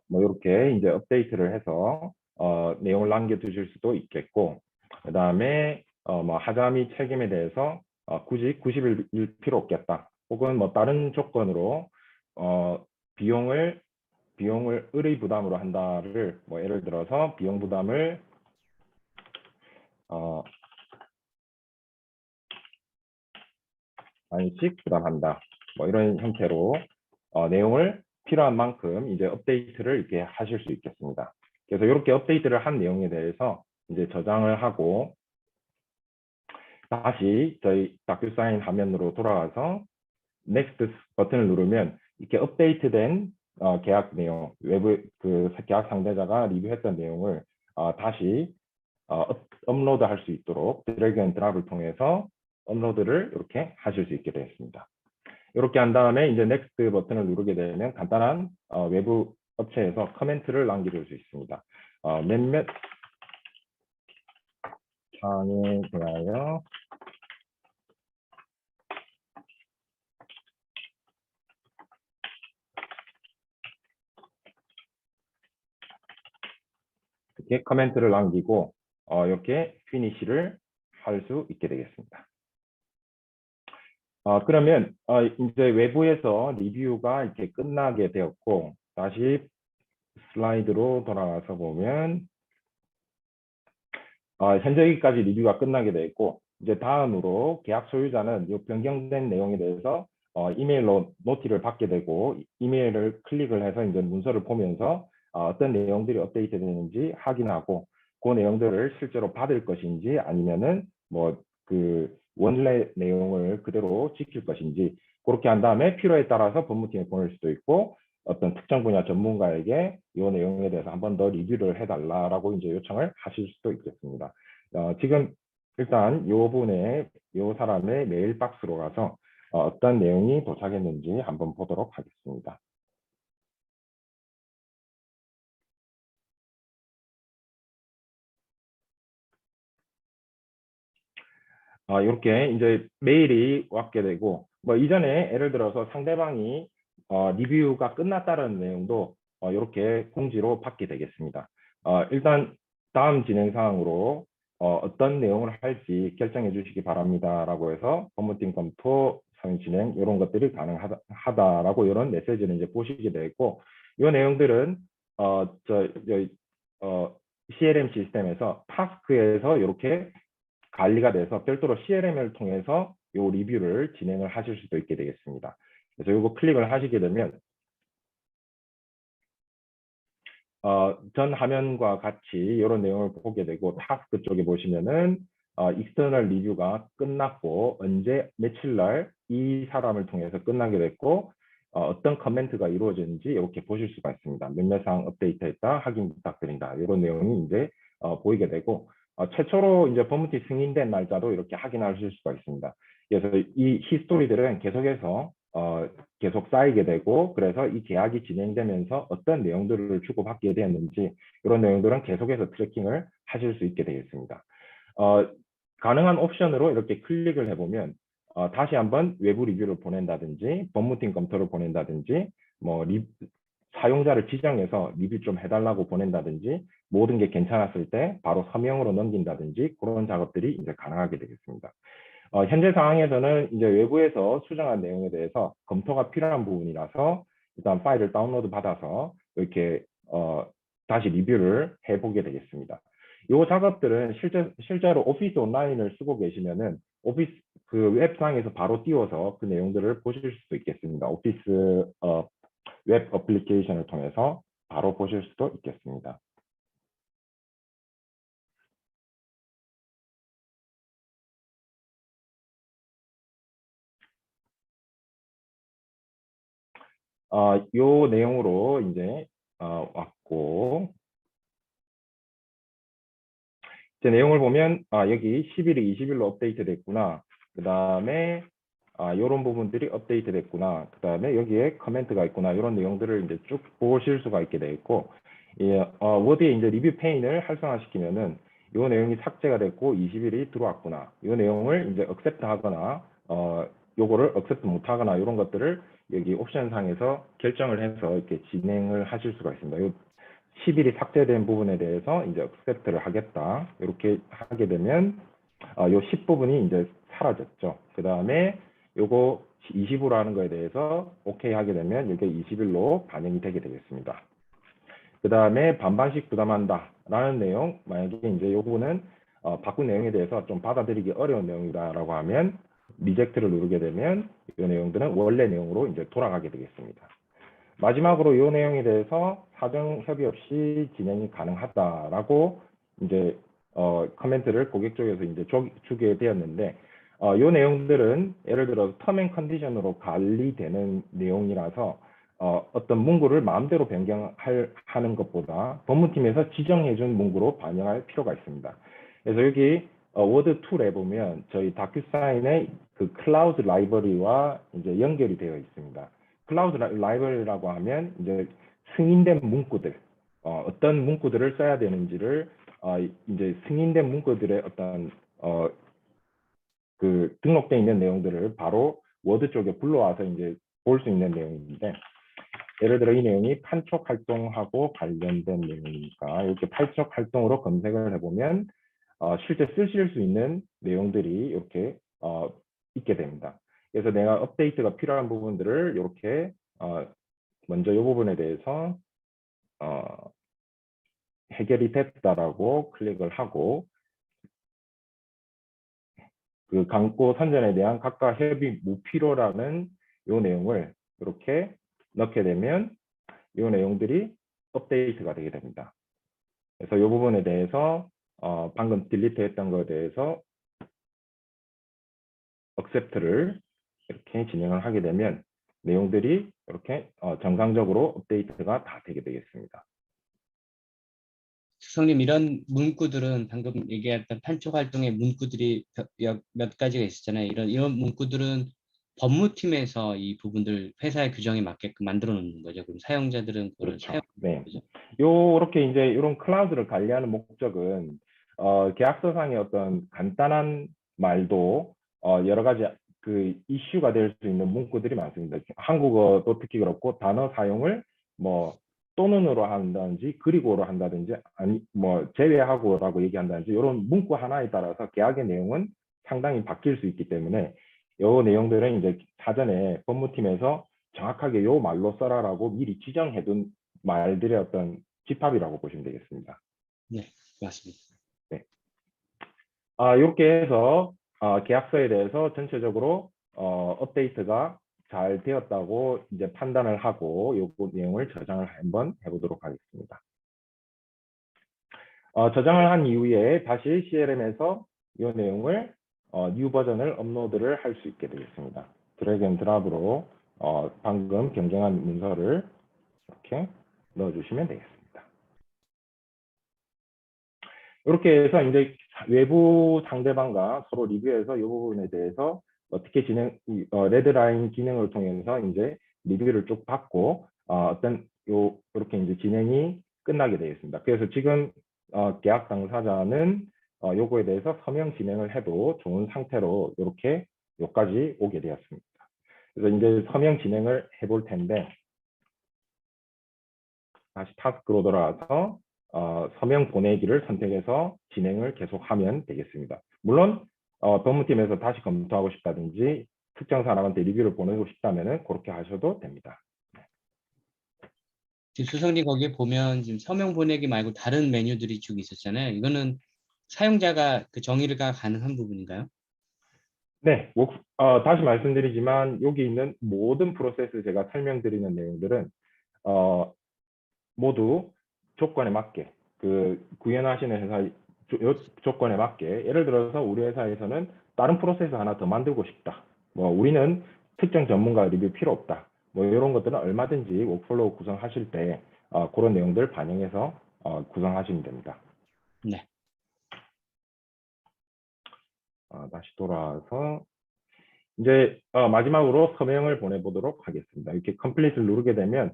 뭐 이렇게 이제 업데이트를 해서 내용을 남겨두실 수도 있겠고, 그 다음에 뭐 하자 및 책임에 대해서 굳이 90일 필요 없겠다. 혹은 뭐 다른 조건으로 비용을 의의 부담으로 한다를 뭐 예를 들어서 비용 부담을 반씩 부담한다. 뭐 이런 형태로 내용을 필요한 만큼 이제 업데이트를 이렇게 하실 수 있겠습니다. 그래서 이렇게 업데이트를 한 내용에 대해서 이제 저장을 하고 다시 저희 다큐사인 화면으로 돌아가서 Next 버튼을 누르면 이렇게 업데이트된 계약 내용, 외부 그 계약 상대자가 리뷰했던 내용을 다시 업로드 할 수 있도록 드래그 앤 드랍을 통해서 업로드를 이렇게 하실 수 있게 되었습니다. 이렇게 한 다음에 이제 넥스트 버튼을 누르게 되면 간단한 외부 업체에서 커멘트를 남겨줄 수 있습니다. 몇몇 사항에 대하여 이렇게 커멘트를 남기고 이렇게 피니시를 할 수 있게 되겠습니다. 그러면 이제 외부에서 리뷰가 이렇게 끝나게 되었고, 다시 슬라이드로 돌아가서 보면 현재 여기까지 리뷰가 끝나게 되었고, 이제 다음으로 계약 소유자는 이 변경된 내용에 대해서 이메일로 노티를 받게 되고, 이메일을 클릭을 해서 이제 문서를 보면서 어떤 내용들이 업데이트 되는지 확인하고, 그 내용들을 실제로 받을 것인지 아니면은 뭐 그 원래 내용을 그대로 지킬 것인지, 그렇게 한 다음에 필요에 따라서 법무팀에 보낼 수도 있고, 어떤 특정 분야 전문가에게 이 내용에 대해서 한 번 더 리뷰를 해달라라고 이제 요청을 하실 수도 있겠습니다. 지금 일단 이 분의 이 사람의 메일 박스로 가서 어떤 내용이 도착했는지 한번 보도록 하겠습니다. 이렇게 이제 메일이 왔게 되고, 뭐 이전에 예를 들어서 상대방이 리뷰가 끝났다는 내용도 이렇게 공지로 받게 되겠습니다. 일단 다음 진행 사항으로 어떤 내용을 할지 결정해 주시기 바랍니다라고 해서 법무팀 검토 서면 진행 이런 것들이 가능하다라고 이런 메시지를 이제 보시게 되고, 이 내용들은 CLM 시스템에서 타스크에서 이렇게 관리가 돼서 별도로 CLM을 통해서 이 리뷰를 진행을 하실 수도 있게 되겠습니다. 그래서 이거 클릭을 하시게 되면 전 화면과 같이 이런 내용을 보게 되고, 타스크 쪽에 보시면은 익스터널 리뷰가 끝났고 언제 며칠 날 이 사람을 통해서 끝나게 됐고 어떤 커멘트가 이루어졌는지 이렇게 보실 수가 있습니다. 몇몇 사항 업데이트했다, 확인 부탁드린다, 이런 내용이 이제 보이게 되고, 최초로 이제 법무팀 승인된 날짜도 이렇게 확인하실 수가 있습니다. 그래서 이 히스토리들은 계속해서 계속 쌓이게 되고, 그래서 이 계약이 진행되면서 어떤 내용들을 주고받게 되었는지 이런 내용들은 계속해서 트래킹을 하실 수 있게 되겠습니다. 가능한 옵션으로 이렇게 클릭을 해보면 다시 한번 외부 리뷰를 보낸다든지 법무팀 검토를 보낸다든지 뭐 사용자를 지정해서 리뷰 좀 해달라고 보낸다든지, 모든 게 괜찮았을 때 바로 서명으로 넘긴다든지 그런 작업들이 이제 가능하게 되겠습니다. 현재 상황에서는 이제 외부에서 수정한 내용에 대해서 검토가 필요한 부분이라서 일단 파일을 다운로드 받아서 이렇게 다시 리뷰를 해보게 되겠습니다. 이 작업들은 실제로 오피스 온라인을 쓰고 계시면은 오피스 그 웹상에서 바로 띄워서 그 내용들을 보실 수도 있겠습니다. 오피스 웹 어플리케이션을 통해서 바로 보실 수도 있겠습니다. 요 내용으로 이제 왔고, 제 내용을 보면 여기 11일, 20일로 업데이트 됐구나. 그 다음에 이런 부분들이 업데이트 됐구나. 그 다음에 여기에 커멘트가 있구나. 이런 내용들을 이제 쭉 보실 수가 있게 돼 있고, 워드에 이제 리뷰 페인을 활성화시키면은 이 내용이 삭제가 됐고 20일이 들어왔구나. 이 내용을 이제 accept 하거나 요거를 accept 못 하거나 이런 것들을 여기 옵션 상에서 결정을 해서 이렇게 진행을 하실 수가 있습니다. 요 10일이 삭제된 부분에 대해서 이제 accept를 하겠다. 이렇게 하게 되면 요 10 부분이 이제 사라졌죠. 그 다음에 요거 20으로 하는 거에 대해서 오케이 하게 되면 이게 20일로 반영이 되게 되겠습니다. 그 다음에 반반씩 부담한다 라는 내용, 만약에 이제 요 부분은 바꾼 내용에 대해서 좀 받아들이기 어려운 내용이다라고 하면 리젝트를 누르게 되면 이 내용들은 원래 내용으로 이제 돌아가게 되겠습니다. 마지막으로 이 내용에 대해서 사전 협의 없이 진행이 가능하다라고 이제 커멘트를 고객 쪽에서 이제 주게 되었는데, 이 내용들은 예를 들어 텀 앤 컨디션으로 관리되는 내용이라서 어떤 문구를 마음대로 변경하는 것보다 법무팀에서 지정해준 문구로 반영할 필요가 있습니다. 그래서 여기 워드 툴에 보면 저희 다큐사인의 그 클라우드 라이브러리와 이제 연결이 되어 있습니다. 클라우드 라이브러리라고 하면 이제 승인된 문구들, 어떤 문구들을 써야 되는지를 이제 승인된 문구들의 어떤 그 등록되어 있는 내용들을 바로 워드 쪽에 불러와서 이제 볼 수 있는 내용인데, 예를 들어 이 내용이 판촉 활동하고 관련된 내용이니까 이렇게 판촉 활동으로 검색을 해보면 실제 쓰실 수 있는 내용들이 이렇게 있게 됩니다. 그래서 내가 업데이트가 필요한 부분들을 이렇게 먼저 이 부분에 대해서 해결이 됐다라고 클릭을 하고 그 강고 선전에 대한 각각 협의 무필요라는 이 내용을 이렇게 넣게 되면 이 내용들이 업데이트가 되게 됩니다. 그래서 이 부분에 대해서 방금 딜리트 했던 것에 대해서 accept를 이렇게 진행을 하게 되면 내용들이 이렇게 정상적으로 업데이트가 다 되게 되겠습니다. 수석님, 이런 문구들은 방금 얘기했던 판촉 활동의 문구들이 몇 가지가 있었잖아요. 이런 문구들은 법무팀에서 이 부분들 회사의 규정에 맞게끔 만들어 놓는 거죠. 그럼 사용자들은 그걸 그렇죠. 사용. 네. 거죠. 요렇게 이제 이런 클라우드를 관리하는 목적은 계약서상의 어떤 간단한 말도 여러 가지 그 이슈가 될 수 있는 문구들이 많습니다. 한국어도 특히 그렇고 단어 사용을 뭐 또는으로 한다든지 그리고로 한다든지 아니 뭐 제외하고라고 얘기한다든지 이런 문구 하나에 따라서 계약의 내용은 상당히 바뀔 수 있기 때문에 이 내용들은 이제 사전에 법무팀에서 정확하게 요 말로 써라라고 미리 지정해둔 말들의 어떤 집합이라고 보시면 되겠습니다. 네, 맞습니다. 네. 이렇게 해서 계약서에 대해서 전체적으로 업데이트가 잘 되었다고 이제 판단을 하고 요 내용을 저장을 한번 해보도록 하겠습니다. 저장을 한 이후에 다시 CLM에서 이 내용을 뉴 버전을 업로드를 할 수 있게 되겠습니다. 드래그 앤 드랍으로 방금 변경한 문서를 이렇게 넣어주시면 되겠습니다. 이렇게 해서 이제 외부 상대방과 서로 리뷰해서 이 부분에 대해서 어떻게 레드라인 기능을 통해서 이제 리뷰를 쭉 받고 어떤 이렇게 이제 진행이 끝나게 되겠습니다. 그래서 지금 계약 당사자는 요거에 대해서 서명 진행을 해도 좋은 상태로 이렇게 여기까지 오게 되었습니다. 그래서 이제 서명 진행을 해볼 텐데 다시 타스크로 돌아와서 서명 보내기를 선택해서 진행을 계속하면 되겠습니다. 물론 법무팀에서 다시 검토하고 싶다든지 특정 사람한테 리뷰를 보내고 싶다면 그렇게 하셔도 됩니다. 지금 수석님 거기에 보면 지금 서명 보내기 말고 다른 메뉴들이 쭉 있었잖아요. 이거는 사용자가 그 정의가 가능한 부분인가요? 네, 다시 말씀드리지만 여기 있는 모든 프로세스 제가 설명드리는 내용들은 모두 조건에 맞게 그 구현하시는 회사 조건에 맞게 예를 들어서 우리 회사에서는 다른 프로세스 하나 더 만들고 싶다. 뭐 우리는 특정 전문가 리뷰 필요 없다. 뭐 이런 것들은 얼마든지 워크플로우 구성하실 때 그런 내용들 반영해서 구성하시면 됩니다. 네. 다시 돌아와서 이제 마지막으로 서명을 보내보도록 하겠습니다. 이렇게 컴플릿을 누르게 되면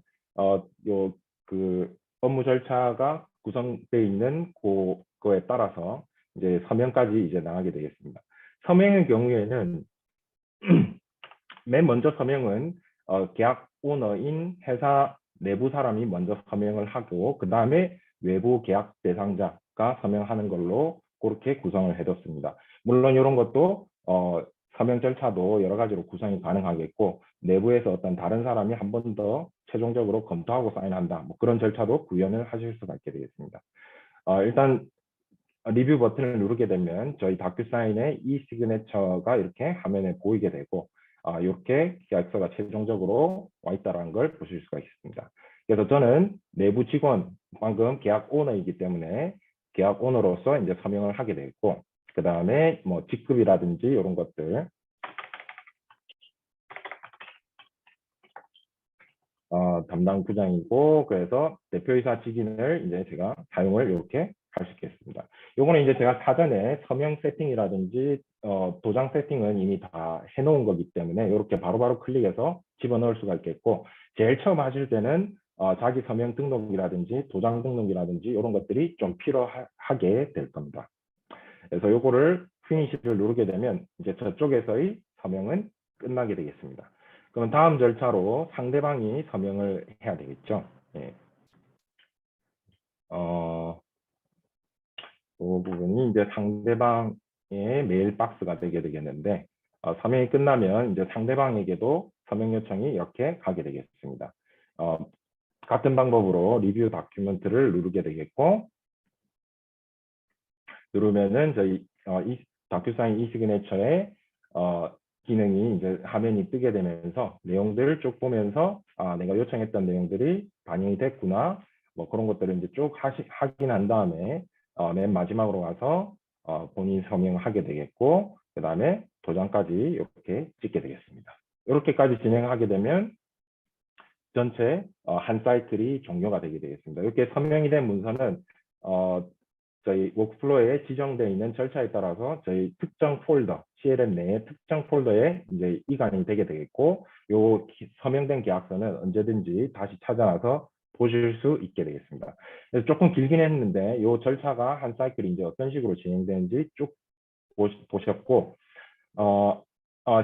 그 업무 절차가 구성되어 있는 그거에 따라서 이제 서명까지 이제 나가게 되겠습니다. 서명의 경우에는 맨 먼저 서명은 계약 오너인 회사 내부 사람이 먼저 서명을 하고 그 다음에 외부 계약 대상자가 서명하는 걸로 그렇게 구성을 해뒀습니다. 물론 이런 것도 서명 절차도 여러 가지로 구성이 가능하겠고 내부에서 어떤 다른 사람이 한 번 더 최종적으로 검토하고 사인한다. 뭐 그런 절차도 구현을 하실 수가 있게 되겠습니다. 일단 리뷰 버튼을 누르게 되면 저희 다큐사인의 e-시그네처가 이렇게 화면에 보이게 되고 이렇게 계약서가 최종적으로 와 있다는 걸 보실 수가 있습니다. 그래서 저는 내부 직원, 방금 계약 오너이기 때문에 계약 오너로서 이제 서명을 하게 되고 그 다음에 뭐 직급이라든지 이런 것들 담당 부장이고 그래서 대표이사 직인을 이제 제가 사용을 이렇게 할 수 있겠습니다. 요거는 이제 제가 사전에 서명 세팅이라든지 도장 세팅은 이미 다 해놓은 거기 때문에 이렇게 바로바로 클릭해서 집어넣을 수가 있겠고 제일 처음 하실 때는 자기 서명 등록이라든지 도장 등록이라든지 이런 것들이 좀 필요하게 될 겁니다. 그래서 요거를 피니시를 누르게 되면 이제 저쪽에서의 서명은 끝나게 되겠습니다. 그럼 다음 절차로 상대방이 서명을 해야 되겠죠. 예. 그 부분이 이제 상대방의 메일 박스가 되게 되겠는데, 서명이 끝나면 이제 상대방에게도 서명 요청이 이렇게 가게 되겠습니다. 같은 방법으로 리뷰 다큐멘트를 누르게 되겠고, 누르면은 저희 이 다큐사인 이시그네처의 기능이 이제 화면이 뜨게 되면서 내용들을 쭉 보면서 내가 요청했던 내용들이 반영이 됐구나, 뭐 그런 것들을 이제 쭉 확인한 다음에 맨 마지막으로 가서 본인 서명하게 되겠고, 그 다음에 도장까지 이렇게 찍게 되겠습니다. 이렇게까지 진행하게 되면 전체 한 사이클이 종료가 되게 되겠습니다. 이렇게 서명이 된 문서는 저희 워크플로우에 지정되어 있는 절차에 따라서 저희 특정 폴더, CLM 내의 특정 폴더에 이제 이관이 되게 되겠고, 요 서명된 계약서는 언제든지 다시 찾아와서 보실 수 있게 되겠습니다. 그래서 조금 길긴 했는데 요 절차가 한 사이클이 이제 어떤 식으로 진행되는지 쭉 보셨고,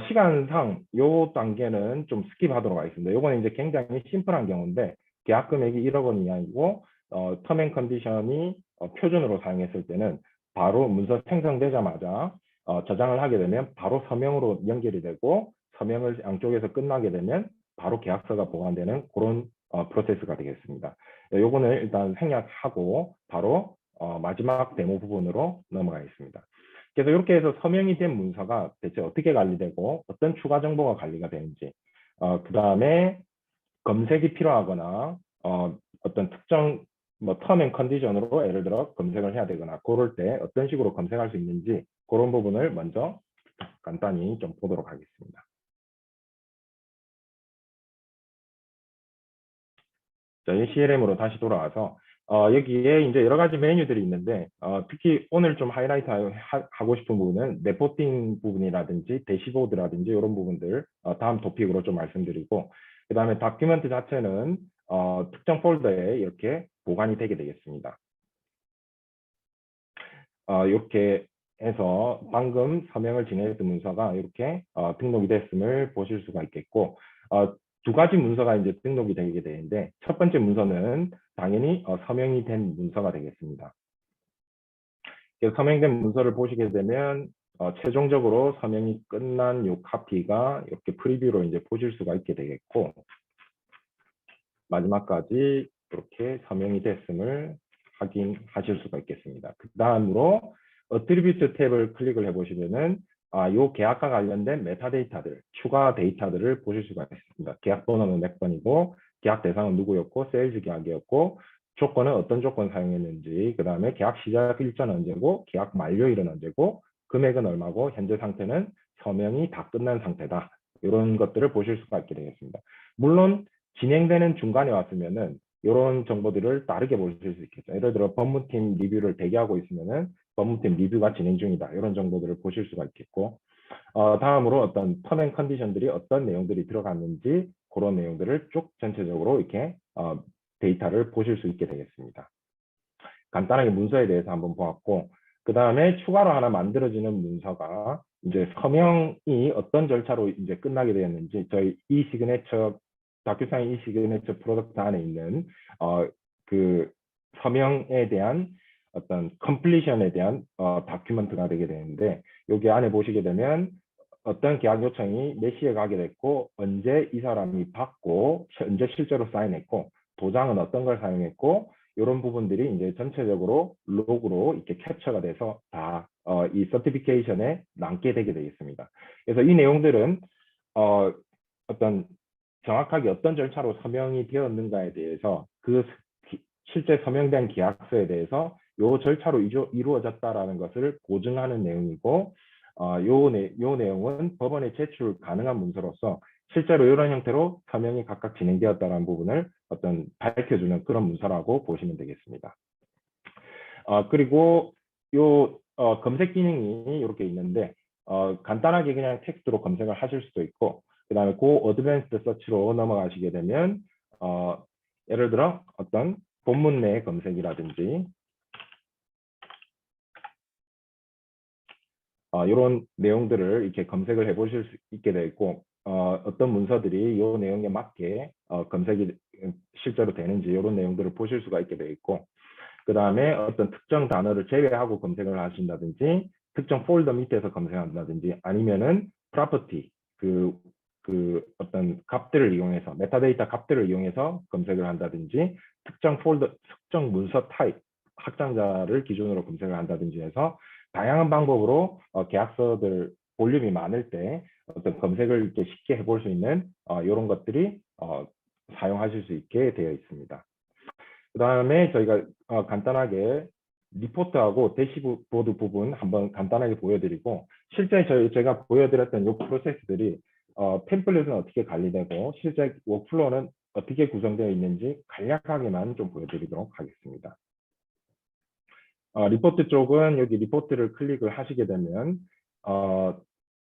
시간상 요 단계는 좀 스킵하도록 하겠습니다. 요거는 이제 굉장히 심플한 경우인데, 계약 금액이 1억 원 이하이고 텀 앤 컨디션이 표준으로 사용했을 때는 바로 문서 생성되자마자 저장을 하게 되면 바로 서명으로 연결이 되고, 서명을 양쪽에서 끝나게 되면 바로 계약서가 보관되는 그런 프로세스가 되겠습니다. 요거는 일단 생략하고 바로 마지막 데모 부분으로 넘어가겠습니다. 그래서 이렇게 해서 서명이 된 문서가 대체 어떻게 관리되고 어떤 추가 정보가 관리가 되는지, 그 다음에 검색이 필요하거나 어떤 특정 뭐 텀 앤 컨디션으로 예를 들어 검색을 해야 되거나 그럴 때 어떤 식으로 검색할 수 있는지, 그런 부분을 먼저 간단히 좀 보도록 하겠습니다. 저희 CLM으로 다시 돌아와서 여기에 이제 여러 가지 메뉴들이 있는데, 특히 오늘 좀 하이라이트 하고 싶은 부분은 레포팅 부분이라든지 대시보드라든지 이런 부분들 다음 토픽으로 좀 말씀드리고, 그 다음에 다큐멘트 자체는 특정 폴더에 이렇게 보관이 되게 되겠습니다. 이렇게 해서 방금 서명을 진행했던 문서가 이렇게 등록이 됐음을 보실 수가 있겠고, 두 가지 문서가 이제 등록이 되게 되는데, 첫 번째 문서는 당연히 서명이 된 문서가 되겠습니다. 그래서 서명된 문서를 보시게 되면 최종적으로 서명이 끝난 이 카피가 이렇게 프리뷰로 이제 보실 수가 있게 되겠고, 마지막까지 이렇게 서명이 됐음을 확인하실 수가 있겠습니다. 그 다음으로 어트리뷰트 탭을 클릭을 해보시면은 이 계약과 관련된 메타데이터들, 추가 데이터들을 보실 수가 있습니다. 계약 번호는 몇 번이고, 계약 대상은 누구였고, 세일즈 계약이었고, 조건은 어떤 조건 사용했는지, 그 다음에 계약 시작 일자는 언제고, 계약 만료일은 언제고, 금액은 얼마고, 현재 상태는 서명이 다 끝난 상태다. 이런 것들을 보실 수가 있게 되겠습니다. 물론 진행되는 중간에 왔으면은 이런 정보들을 다르게 보실 수 있겠죠. 예를 들어 법무팀 리뷰를 대기하고 있으면은 법무팀 리뷰가 진행 중이다, 이런 정보들을 보실 수가 있겠고, 다음으로 어떤 텀 앤 컨디션들이 어떤 내용들이 들어갔는지, 그런 내용들을 쭉 전체적으로 이렇게 데이터를 보실 수 있게 되겠습니다. 간단하게 문서에 대해서 한번 보았고, 그 다음에 추가로 하나 만들어지는 문서가 이제 서명이 어떤 절차로 이제 끝나게 되었는지, 저희 이 시그네처 다큐사인 이 시그네처 프로덕트 안에 있는 그 서명에 대한 어떤 컴플리션에 대한 다큐멘트가 되게 되는데, 여기 안에 보시게 되면 어떤 계약 요청이 몇 시에 가게 됐고, 언제 이 사람이 받고, 언제 실제로 사인했고, 도장은 어떤 걸 사용했고, 이런 부분들이 이제 전체적으로 로그로 이렇게 캡처가 돼서 다 이 서티피케이션에 남게 되게 되겠습니다. 그래서 이 내용들은 어떤 정확하게 어떤 절차로 서명이 되었는가에 대해서, 그 실제 서명된 계약서에 대해서 요 절차로 이루어졌다라는 것을 보증하는 내용이고, 요 내용은 법원에 제출 가능한 문서로서 실제로 이런 형태로 서명이 각각 진행되었다는 부분을 어떤 밝혀주는 그런 문서라고 보시면 되겠습니다. 그리고 요 검색 기능이 이렇게 있는데, 간단하게 그냥 텍스트로 검색을 하실 수도 있고, 그 다음에 고 어드밴스드 서치로 넘어가시게 되면 예를 들어 어떤 본문 내 검색이라든지 이런 내용들을 이렇게 검색을 해보실 수 있게 되어 있고, 어떤 문서들이 이 내용에 맞게 검색이 실제로 되는지 이런 내용들을 보실 수가 있게 되어 있고, 그 다음에 어떤 특정 단어를 제외하고 검색을 하신다든지, 특정 폴더 밑에서 검색한다든지, 아니면은 property, 그 어떤 값들을 이용해서, 메타데이터 값들을 이용해서 검색을 한다든지, 특정 폴더, 특정 문서 타입, 확장자를 기준으로 검색을 한다든지 해서 다양한 방법으로 계약서들 볼륨이 많을 때 어떤 검색을 이렇게 쉽게 해볼 수 있는 이런 것들이 사용하실 수 있게 되어 있습니다. 그 다음에 저희가 간단하게 리포트하고 대시보드 부분 한번 간단하게 보여드리고, 실제 제가 보여드렸던 이 프로세스들이 템플릿은 어떻게 관리되고 실제 워크플로우는 어떻게 구성되어 있는지 간략하게만 좀 보여드리도록 하겠습니다. 리포트 쪽은 여기 리포트를 클릭을 하시게 되면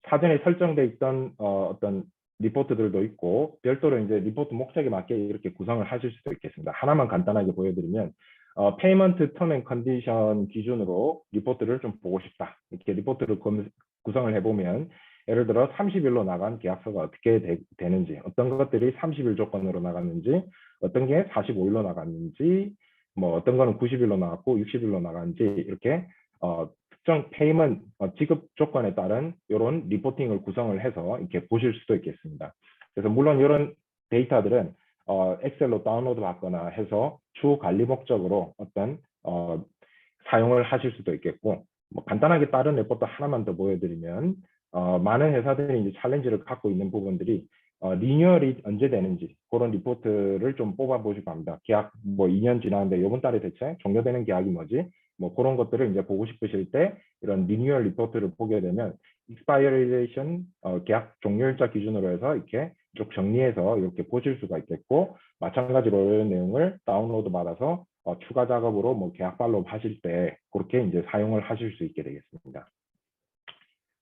사전에 설정돼 있던 어떤 리포트들도 있고, 별도로 이제 리포트 목적에 맞게 이렇게 구성을 하실 수도 있겠습니다. 하나만 간단하게 보여드리면 페이먼트 텀 앤 컨디션 기준으로 리포트를 좀 보고 싶다, 이렇게 리포트를 구성을 해보면, 예를 들어 30일로 나간 계약서가 어떻게 되는지, 어떤 것들이 30일 조건으로 나갔는지, 어떤 게 45일로 나갔는지, 뭐 어떤 거는 90일로 나갔고 60일로 나갔는지, 이렇게 특정 페이먼트 지급 조건에 따른 이런 리포팅을 구성을 해서 이렇게 보실 수도 있겠습니다. 그래서 물론 이런 데이터들은 엑셀로 다운로드 받거나 해서 주 관리 목적으로 어떤 사용을 하실 수도 있겠고, 뭐 간단하게 다른 레포트 하나만 더 보여드리면, 많은 회사들이 이제 챌린지를 갖고 있는 부분들이 리뉴얼이 언제 되는지 그런 리포트를 좀 뽑아보시고 합니다. 계약 뭐 2년 지났는데 이번 달에 대체 종료되는 계약이 뭐지? 뭐 그런 것들을 이제 보고 싶으실 때 이런 리뉴얼 리포트를 보게 되면 expiration 계약 종료일자 기준으로 해서 이렇게 쭉 정리해서 이렇게 보실 수가 있겠고, 마찬가지로 이런 내용을 다운로드 받아서 추가 작업으로 뭐 계약 팔로우 하실 때 그렇게 이제 사용을 하실 수 있게 되겠습니다.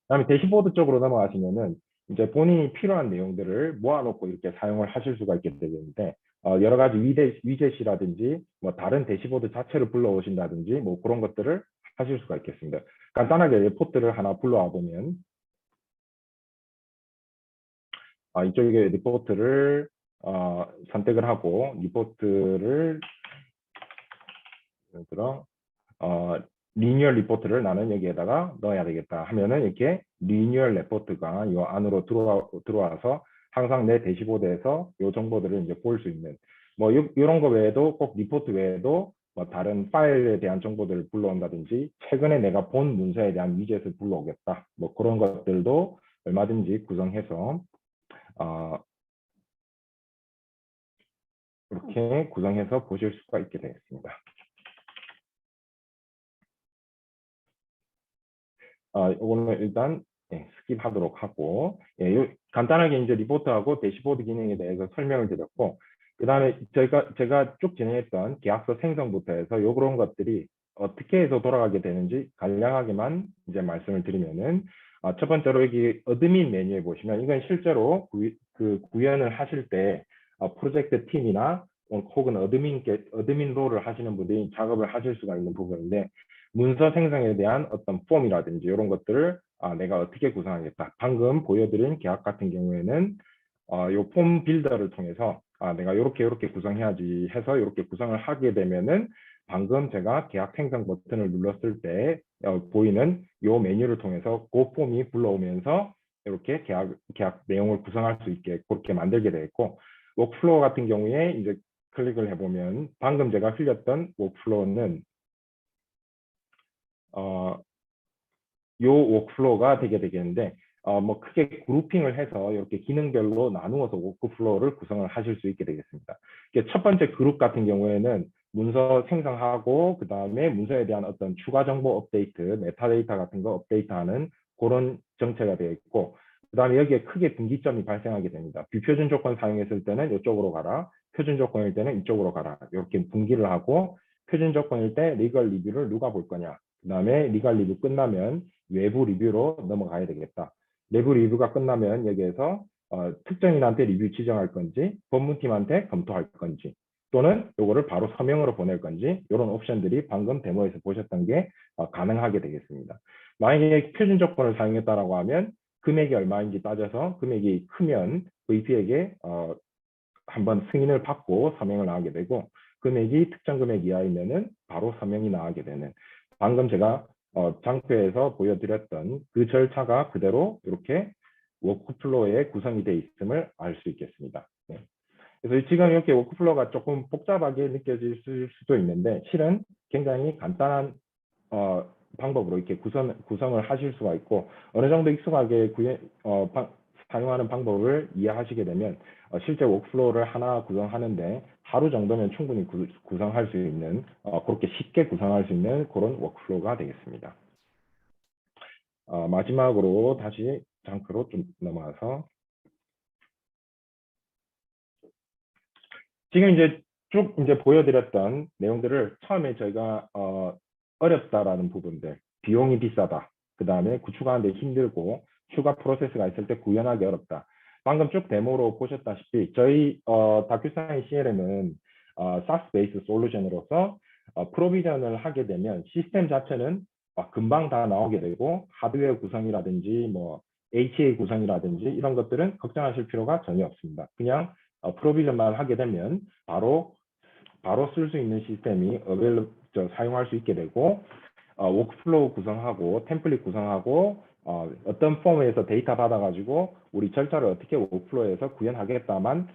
그다음에 대시보드 쪽으로 넘어가시면은 이제 본인이 필요한 내용들을 모아놓고 이렇게 사용을 하실 수가 있게 되는데, 여러 가지 위젯이라든지 뭐 다른 대시보드 자체를 불러오신다든지 뭐 그런 것들을 하실 수가 있겠습니다. 간단하게 리포트를 하나 불러와 보면, 이쪽에 리포트를 선택을 하고, 리포트를 예를 들어 리뉴얼 리포트를 나는 여기에다가 넣어야 되겠다 하면은 이렇게 리뉴얼 리포트가 이 안으로 들어와서 항상 내 대시보드에서 이 정보들을 이제 볼 수 있는, 뭐 이런 거 외에도 꼭 리포트 외에도 뭐 다른 파일에 대한 정보들을 불러온다든지, 최근에 내가 본 문서에 대한 위젯을 불러오겠다, 뭐 그런 것들도 얼마든지 구성해서 이렇게 구성해서 보실 수가 있게 되겠습니다. 오늘 일단 스킵하도록 하고, 간단하게 이제 리포트하고 대시보드 기능에 대해서 설명을 드렸고, 그 다음에 제가 쭉 진행했던 계약서 생성부터 해서 그런 것들이 어떻게 해서 돌아가게 되는지 간략하게만 이제 말씀을 드리면은, 첫 번째로 여기 어드민 메뉴에 보시면, 이건 실제로 구현을 하실 때 프로젝트 팀이나 혹은 어드민 롤을 하시는 분들이 작업을 하실 수가 있는 부분인데, 문서 생성에 대한 어떤 폼이라든지 이런 것들을 내가 어떻게 구성하겠다. 방금 보여드린 계약 같은 경우에는 이 폼 빌더를 통해서 내가 이렇게 구성해야지 해서 이렇게 구성을 하게 되면은, 방금 제가 계약 생성 버튼을 눌렀을 때 보이는 이 메뉴를 통해서 그 폼이 불러오면서 이렇게 계약 내용을 구성할 수 있게 그렇게 만들게 되겠고, 워크플로우 같은 경우에 이제 클릭을 해보면 방금 제가 흘렸던 워크플로우는 요 워크플로우가 되게 되겠는데, 뭐 크게 그룹핑을 해서 이렇게 기능별로 나누어서 워크플로우를 구성을 하실 수 있게 되겠습니다. 첫 번째 그룹 같은 경우에는 문서 생성하고, 그 다음에 문서에 대한 어떤 추가 정보 업데이트, 메타데이터 같은 거 업데이트하는 그런 정체가 되어 있고, 그 다음에 여기에 크게 분기점이 발생하게 됩니다. 비표준 조건 사용했을 때는 이쪽으로 가라, 표준 조건일 때는 이쪽으로 가라, 이렇게 분기를 하고, 표준 조건일 때 리걸 리뷰를 누가 볼 거냐, 그 다음에 리걸 리뷰 끝나면 외부 리뷰로 넘어가야 되겠다. 내부 리뷰가 끝나면 여기에서 특정인한테 리뷰 지정할 건지, 법무팀한테 검토할 건지, 또는 이거를 바로 서명으로 보낼 건지, 이런 옵션들이 방금 데모에서 보셨던 게 가능하게 되겠습니다. 만약에 표준 조건을 사용했다라고 하면 금액이 얼마인지 따져서 금액이 크면 VP에게 한번 승인을 받고 서명을 나가게 되고, 금액이 특정 금액 이하이면은 바로 서명이 나가게 되는, 방금 제가 장표에서 보여드렸던 그 절차가 그대로 이렇게 워크플로우에 구성이 되어 있음을 알 수 있겠습니다. 네. 그래서 지금 이렇게 워크플로우가 조금 복잡하게 느껴질 수도 있는데, 실은 굉장히 간단한 방법으로 이렇게 구성을 하실 수가 있고, 어느 정도 익숙하게 사용하는 방법을 이해하시게 되면 실제 워크플로우를 하나 구성하는데 하루 정도면 충분히 구성할 수 있는, 그렇게 쉽게 구성할 수 있는 그런 워크플로우가 되겠습니다. 마지막으로 다시 장표로 좀 넘어가서, 지금 이제 쭉 이제 보여드렸던 내용들을 처음에 저희가 어렵다라는 부분들, 비용이 비싸다, 그 다음에 구축하는데 힘들고 추가 프로세스가 있을 때 구현하기 어렵다. 방금 쭉 데모로 보셨다시피 저희 다큐사인 CLM은 SaaS 베이스 솔루션으로서 프로비전을 하게 되면 시스템 자체는 금방 다 나오게 되고, 하드웨어 구성이라든지 뭐 HA 구성이라든지 이런 것들은 걱정하실 필요가 전혀 없습니다. 그냥 프로비전만 하게 되면 바로 쓸 수 있는 시스템이 사용할 수 있게 되고, 워크플로우 구성하고 템플릿 구성하고 어떤 폼에서 데이터 받아가지고 우리 절차를 어떻게 워크플로우에서 구현하겠다만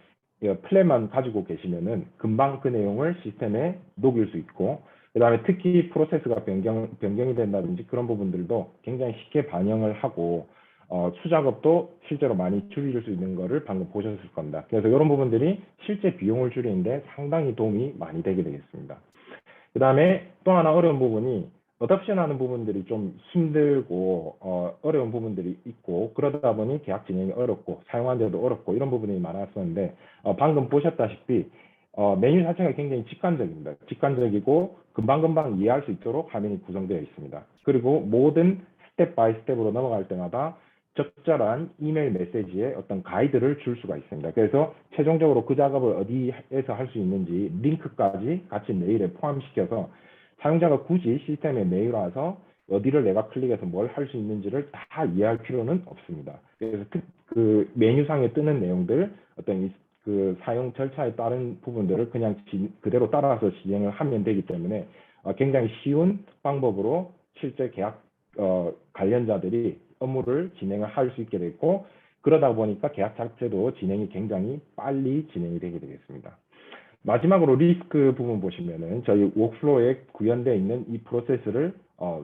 플랜만 가지고 계시면은 금방 그 내용을 시스템에 녹일 수 있고, 그 다음에 특히 프로세스가 변경이 된다든지 그런 부분들도 굉장히 쉽게 반영을 하고 수작업도 실제로 많이 줄일 수 있는 거를 방금 보셨을 겁니다. 그래서 이런 부분들이 실제 비용을 줄이는데 상당히 도움이 많이 되게 되겠습니다. 그 다음에 또 하나 어려운 부분이 어답션 하는 부분들이 좀 힘들고 어려운 부분들이 있고, 그러다 보니 계약 진행이 어렵고 사용하는데도 어렵고 이런 부분이 많았었는데, 방금 보셨다시피 메뉴 자체가 굉장히 직관적입니다. 직관적이고 금방금방 이해할 수 있도록 화면이 구성되어 있습니다. 그리고 모든 스텝 바이 스텝으로 넘어갈 때마다 적절한 이메일 메시지에 어떤 가이드를 줄 수가 있습니다. 그래서 최종적으로 그 작업을 어디에서 할 수 있는지 링크까지 같이 메일에 포함시켜서 사용자가 굳이 시스템에 메일 와서 어디를 내가 클릭해서 뭘 할 수 있는지를 다 이해할 필요는 없습니다. 그래서 그 메뉴상에 뜨는 내용들, 어떤 그 사용 절차에 따른 부분들을 그냥 그대로 따라서 진행을 하면 되기 때문에 굉장히 쉬운 방법으로 실제 계약 관련자들이 업무를 진행을 할 수 있게 됐고, 그러다 보니까 계약 자체도 진행이 굉장히 빨리 진행이 되게 되겠습니다. 마지막으로 리스크 부분 보시면은 저희 워크플로우에 구현되어 있는 이 프로세스를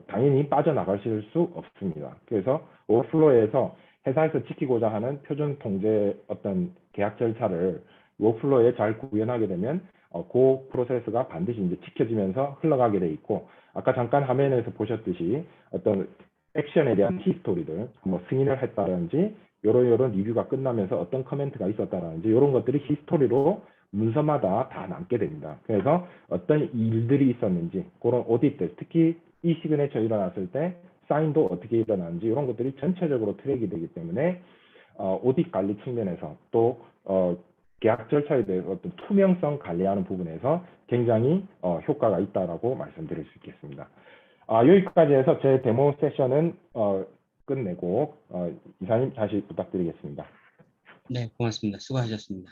당연히 빠져나가실 수 없습니다. 그래서 워크플로우에서 회사에서 지키고자 하는 표준 통제 어떤 계약 절차를 워크플로우에 잘 구현하게 되면 그 프로세스가 반드시 이제 지켜지면서 흘러가게 돼 있고, 아까 잠깐 화면에서 보셨듯이 어떤 액션에 대한 히스토리들, 뭐 승인을 했다든지 요런 리뷰가 끝나면서 어떤 커멘트가 있었다든지 이런 것들이 히스토리로 문서마다 다 남게 됩니다. 그래서 어떤 일들이 있었는지, 그런 오디트, 특히 이 시그네처 일어났을 때 사인도 어떻게 일어나는지 이런 것들이 전체적으로 트랙이 되기 때문에 오디트 관리 측면에서 또 계약 절차에 대해서 어떤 투명성 관리하는 부분에서 굉장히 효과가 있다라고 말씀드릴 수 있겠습니다. 여기까지 해서 제 데모 세션은 끝내고 이사님 다시 부탁드리겠습니다. 네, 고맙습니다. 수고하셨습니다.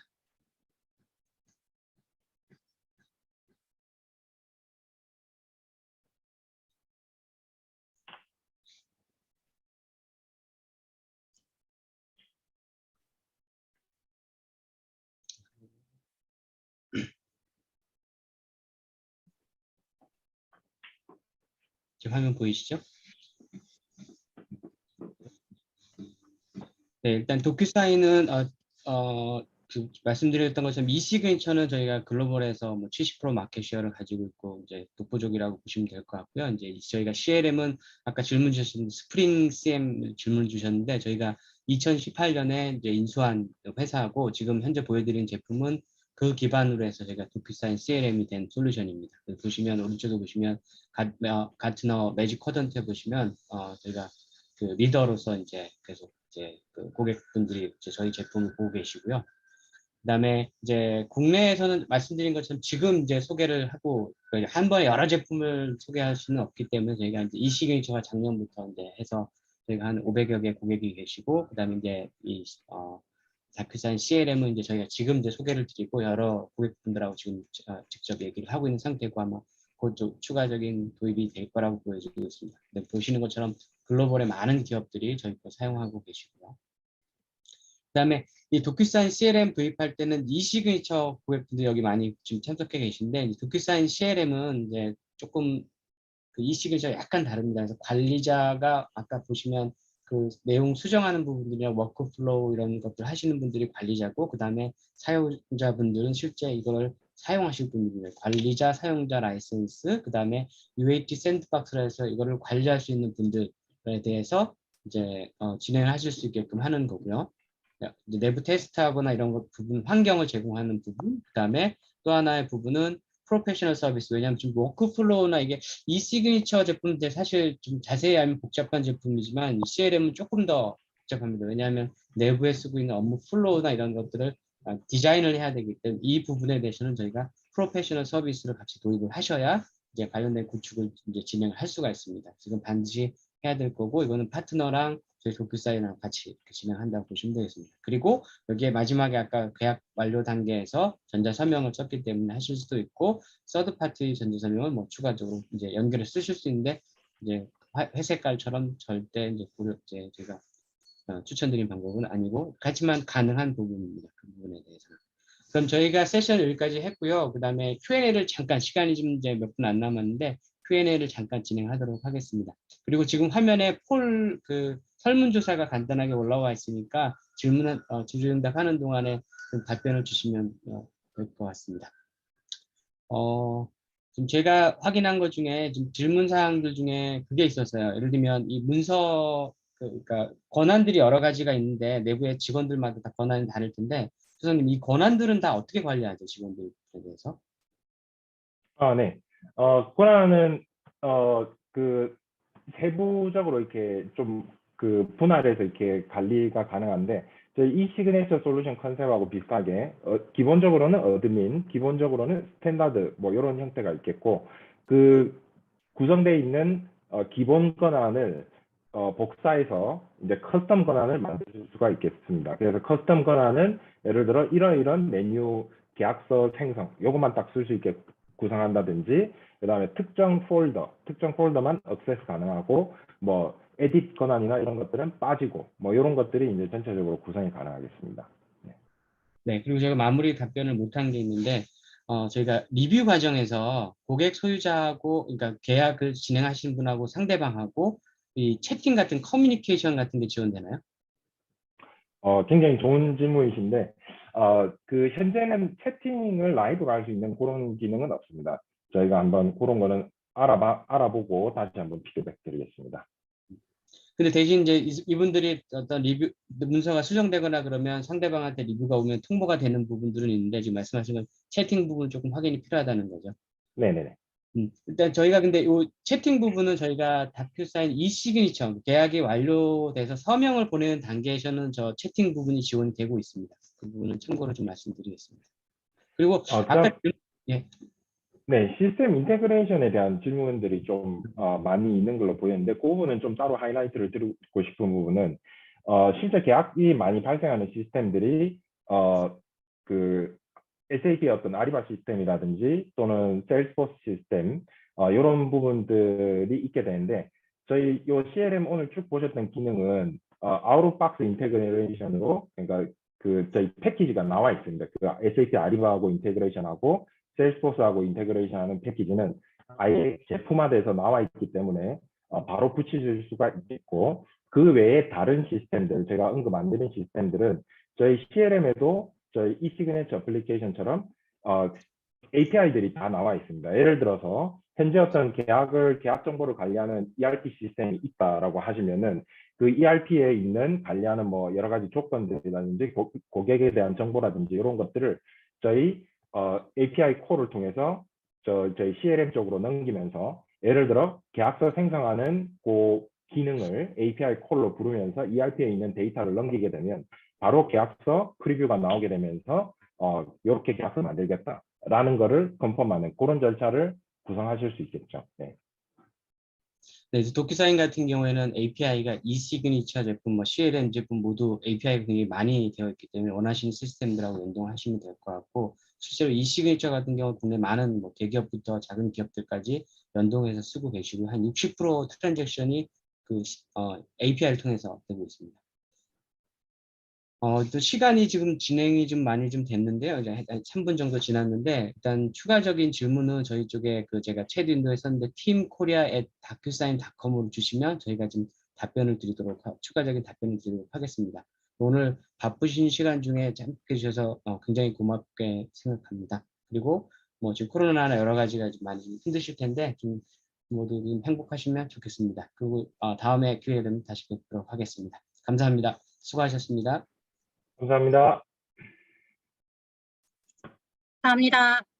지금 화면 보이시죠? 네, 일단 도큐사인은 말씀드렸던 것처럼 이시그니처는 저희가 글로벌에서 뭐 70% 마켓 쉐어를 가지고 있고 이제 독보적이라고 보시면 될 것 같고요. 이제 저희가 CLM은 아까 질문 주신 스프링 CM 질문 주셨는데, 저희가 2018년에 이제 인수한 회사하고 지금 현재 보여드린 제품은 그 기반으로 해서 저희가 도큐사인 CLM이 된 솔루션입니다. 보시면 오른쪽에 보시면 가트너 매직 쿼드런트에 보시면 저희가 그 리더로서 이제 계속 이제 그 고객분들이 이제 저희 제품을 보고 계시고요. 그다음에 이제 국내에서는 말씀드린 것처럼 지금 이제 소개를 하고 한 번에 여러 제품을 소개할 수는 없기 때문에 저희가 이제 이 시그니처가 작년부터 이제 해서 저희가 한 500여 개 고객이 계시고, 그다음에 이제 이 다큐사인 CLM은 이제 저희가 지금 이제 소개를 드리고 여러 고객분들하고 지금 직접 얘기를 하고 있는 상태고 아마 곧 좀 추가적인 도입이 될 거라고 보여지고 있습니다. 근데 보시는 것처럼 글로벌의 많은 기업들이 저희 거 사용하고 계시고요. 그다음에 이 도큐사인 CLM 도입할 때는 이시그니처 고객분들 여기 많이 지금 참석해 계신데, 이 도큐사인 CLM은 이제 조금 그 이시그니처가 약간 다릅니다. 그래서 관리자가 아까 보시면 그 내용 수정하는 부분들이나 워크플로우 이런 것들 하시는 분들이 관리자고, 그 다음에 사용자분들은 실제 이걸 사용하실 분들이에요. 관리자, 사용자 라이센스, 그 다음에 UAT 샌드박스라 해서 이거를 관리할 수 있는 분들에 대해서 이제 진행을 하실 수 있게끔 하는 거고요. 이제 내부 테스트하거나 이런 것 부분, 환경을 제공하는 부분, 그 다음에 또 하나의 부분은 프로페셔널 서비스. 왜냐하면 지금 워크플로우나 이게 이 시그니처 제품들 사실 좀 자세히 알면 복잡한 제품이지만 CLM은 조금 더 복잡합니다. 왜냐하면 내부에 쓰고 있는 업무 플로우나 이런 것들을 디자인을 해야 되기 때문에 이 부분에 대해서는 저희가 프로페셔널 서비스를 같이 도입을 하셔야 이제 관련된 구축을 이제 진행을 할 수가 있습니다. 지금 반드시 해야 될 거고, 이거는 파트너랑 저희 도큐사인이랑 같이 이렇게 진행한다고 보시면 되겠습니다. 그리고 여기에 마지막에 아까 계약 완료 단계에서 전자서명을 썼기 때문에 하실 수도 있고, 서드파티 전자서명을 뭐 추가적으로 이제 연결해 쓰실 수 있는데, 이제 회색깔처럼 절대 이제 이제 제가 추천드린 방법은 아니고, 같지만 가능한 부분입니다. 그 부분에 대해서는. 그럼 저희가 세션 여기까지 했고요. 그 다음에 Q&A를 잠깐, 시간이 좀 이제 몇 분 안 남았는데 Q&A를 잠깐 진행하도록 하겠습니다. 그리고 지금 화면에 그 설문조사가 간단하게 올라와 있으니까 질문응답 하는 동안에 좀 답변을 주시면 될 것 같습니다. 지금 제가 확인한 것 중에 지금 질문 사항들 중에 그게 있었어요. 예를 들면 이 문서 그러니까 권한들이 여러 가지가 있는데 내부의 직원들마다 다 권한이 다를 텐데, 교수님 이 권한들은 다 어떻게 관리하죠, 직원들에 대해서? 네. 권한은 그 세부적으로 이렇게 좀 그 분할해서 이렇게 관리가 가능한데, 저희 이 시그네처 솔루션 컨셉하고 비슷하게 기본적으로는 어드민, 기본적으로는 스탠다드 뭐 이런 형태가 있겠고, 그 구성되어 있는 기본 권한을 복사해서 이제 커스텀 권한을 만들 수가 있겠습니다. 그래서 커스텀 권한은 예를 들어 이런 메뉴 계약서 생성 요것만 딱 쓸 수 있게 구성한다든지, 그다음에 특정 폴더만 액세스 가능하고, 뭐 에딧 권한이나 이런 것들은 빠지고, 뭐 이런 것들이 이제 전체적으로 구성이 가능하겠습니다. 네. 네, 그리고 제가 마무리 답변을 못한 게 있는데, 저희가 리뷰 과정에서 고객 소유자하고, 그러니까 계약을 진행하시는 분하고 상대방하고 이 채팅 같은 커뮤니케이션 같은 게 지원되나요? 굉장히 좋은 질문이신데, 그 현재는 채팅을 라이브로 할 수 있는 그런 기능은 없습니다. 저희가 한번 그런 거는 알아보고 다시 한번 피드백 드리겠습니다. 근데 대신 이제 이분들이 어떤 리뷰 문서가 수정되거나 그러면 상대방한테 리뷰가 오면 통보가 되는 부분들은 있는데, 지금 말씀하신 건 채팅 부분 조금 확인이 필요하다는 거죠. 네네네. 일단 저희가 근데 이 채팅 부분은 저희가 다큐사인 이시그니처 계약이 완료돼서 서명을 보내는 단계에서는 저 채팅 부분이 지원이 되고 있습니다. 그 부분은 참고로 좀 말씀드리겠습니다. 그리고 아까 그다음 예, 네, 시스템 인테그레이션에 대한 질문들이 좀 많이 있는 걸로 보이는데, 그 부분은 좀 따로 하이라이트를 드리고 싶은 부분은, 실제 계약이 많이 발생하는 시스템들이 그 SAP의 어떤 아리바 시스템이라든지 또는 세일스포스 시스템 이런 부분들이 있게 되는데, 저희 요 CLM 오늘 쭉 보셨던 기능은 아웃 오브 박스 인테그레이션으로, 그러니까 그 저희 패키지가 나와 있습니다. 그 SAP 아리바하고 인테그레이션하고 세일스포스하고 인테그레이션하는 패키지는 아예 제품화돼서 나와 있기 때문에 바로 붙이실 수가 있고, 그 외에 다른 시스템들, 제가 언급 안 드린 시스템들은 저희 CLM에도 저희 e시그니처 애플리케이션처럼 API들이 다 나와 있습니다. 예를 들어서 현재 어떤 계약 정보를 관리하는 ERP 시스템이 있다라고 하시면은, 그 ERP에 있는 관리하는 뭐 여러 가지 조건들이라든지 고객에 대한 정보라든지 이런 것들을 저희 API 콜을 통해서 저희 CLM 쪽으로 넘기면서, 예를 들어 계약서 생성하는 그 기능을 API 콜로 부르면서 ERP에 있는 데이터를 넘기게 되면 바로 계약서 프리뷰가 나오게 되면서 이렇게 계약서 만들겠다라는 거를 컨펌하는 그런 절차를 구성하실 수 있겠죠. 네. 네, 이제 도큐사인 같은 경우에는 API가 e시그니처 제품, CLM 제품 모두 API가 굉장히 많이 되어 있기 때문에 원하시는 시스템들하고 연동하시면 될 것 같고, 실제로 e시그니처 같은 경우 국내 많은 대기업부터 작은 기업들까지 연동해서 쓰고 계시고 한 60% 트랜잭션이 API를 통해서 되고 있습니다. 또 시간이 지금 진행이 좀 많이 좀 됐는데요. 이제 한 3분 정도 지났는데, 일단 추가적인 질문은 저희 쪽에 제가 챗 윈도우에 썼는데, teamkorea@docusign.com으로 주시면 저희가 좀 추가적인 답변을 드리도록 하겠습니다. 오늘 바쁘신 시간 중에 잠깐 해주셔서 굉장히 고맙게 생각합니다. 그리고 지금 코로나나 여러 가지가 좀 많이 힘드실 텐데, 좀 모두 좀 행복하시면 좋겠습니다. 그리고 다음에 기회 되면 다시 뵙도록 하겠습니다. 감사합니다. 수고하셨습니다. 감사합니다. 감사합니다.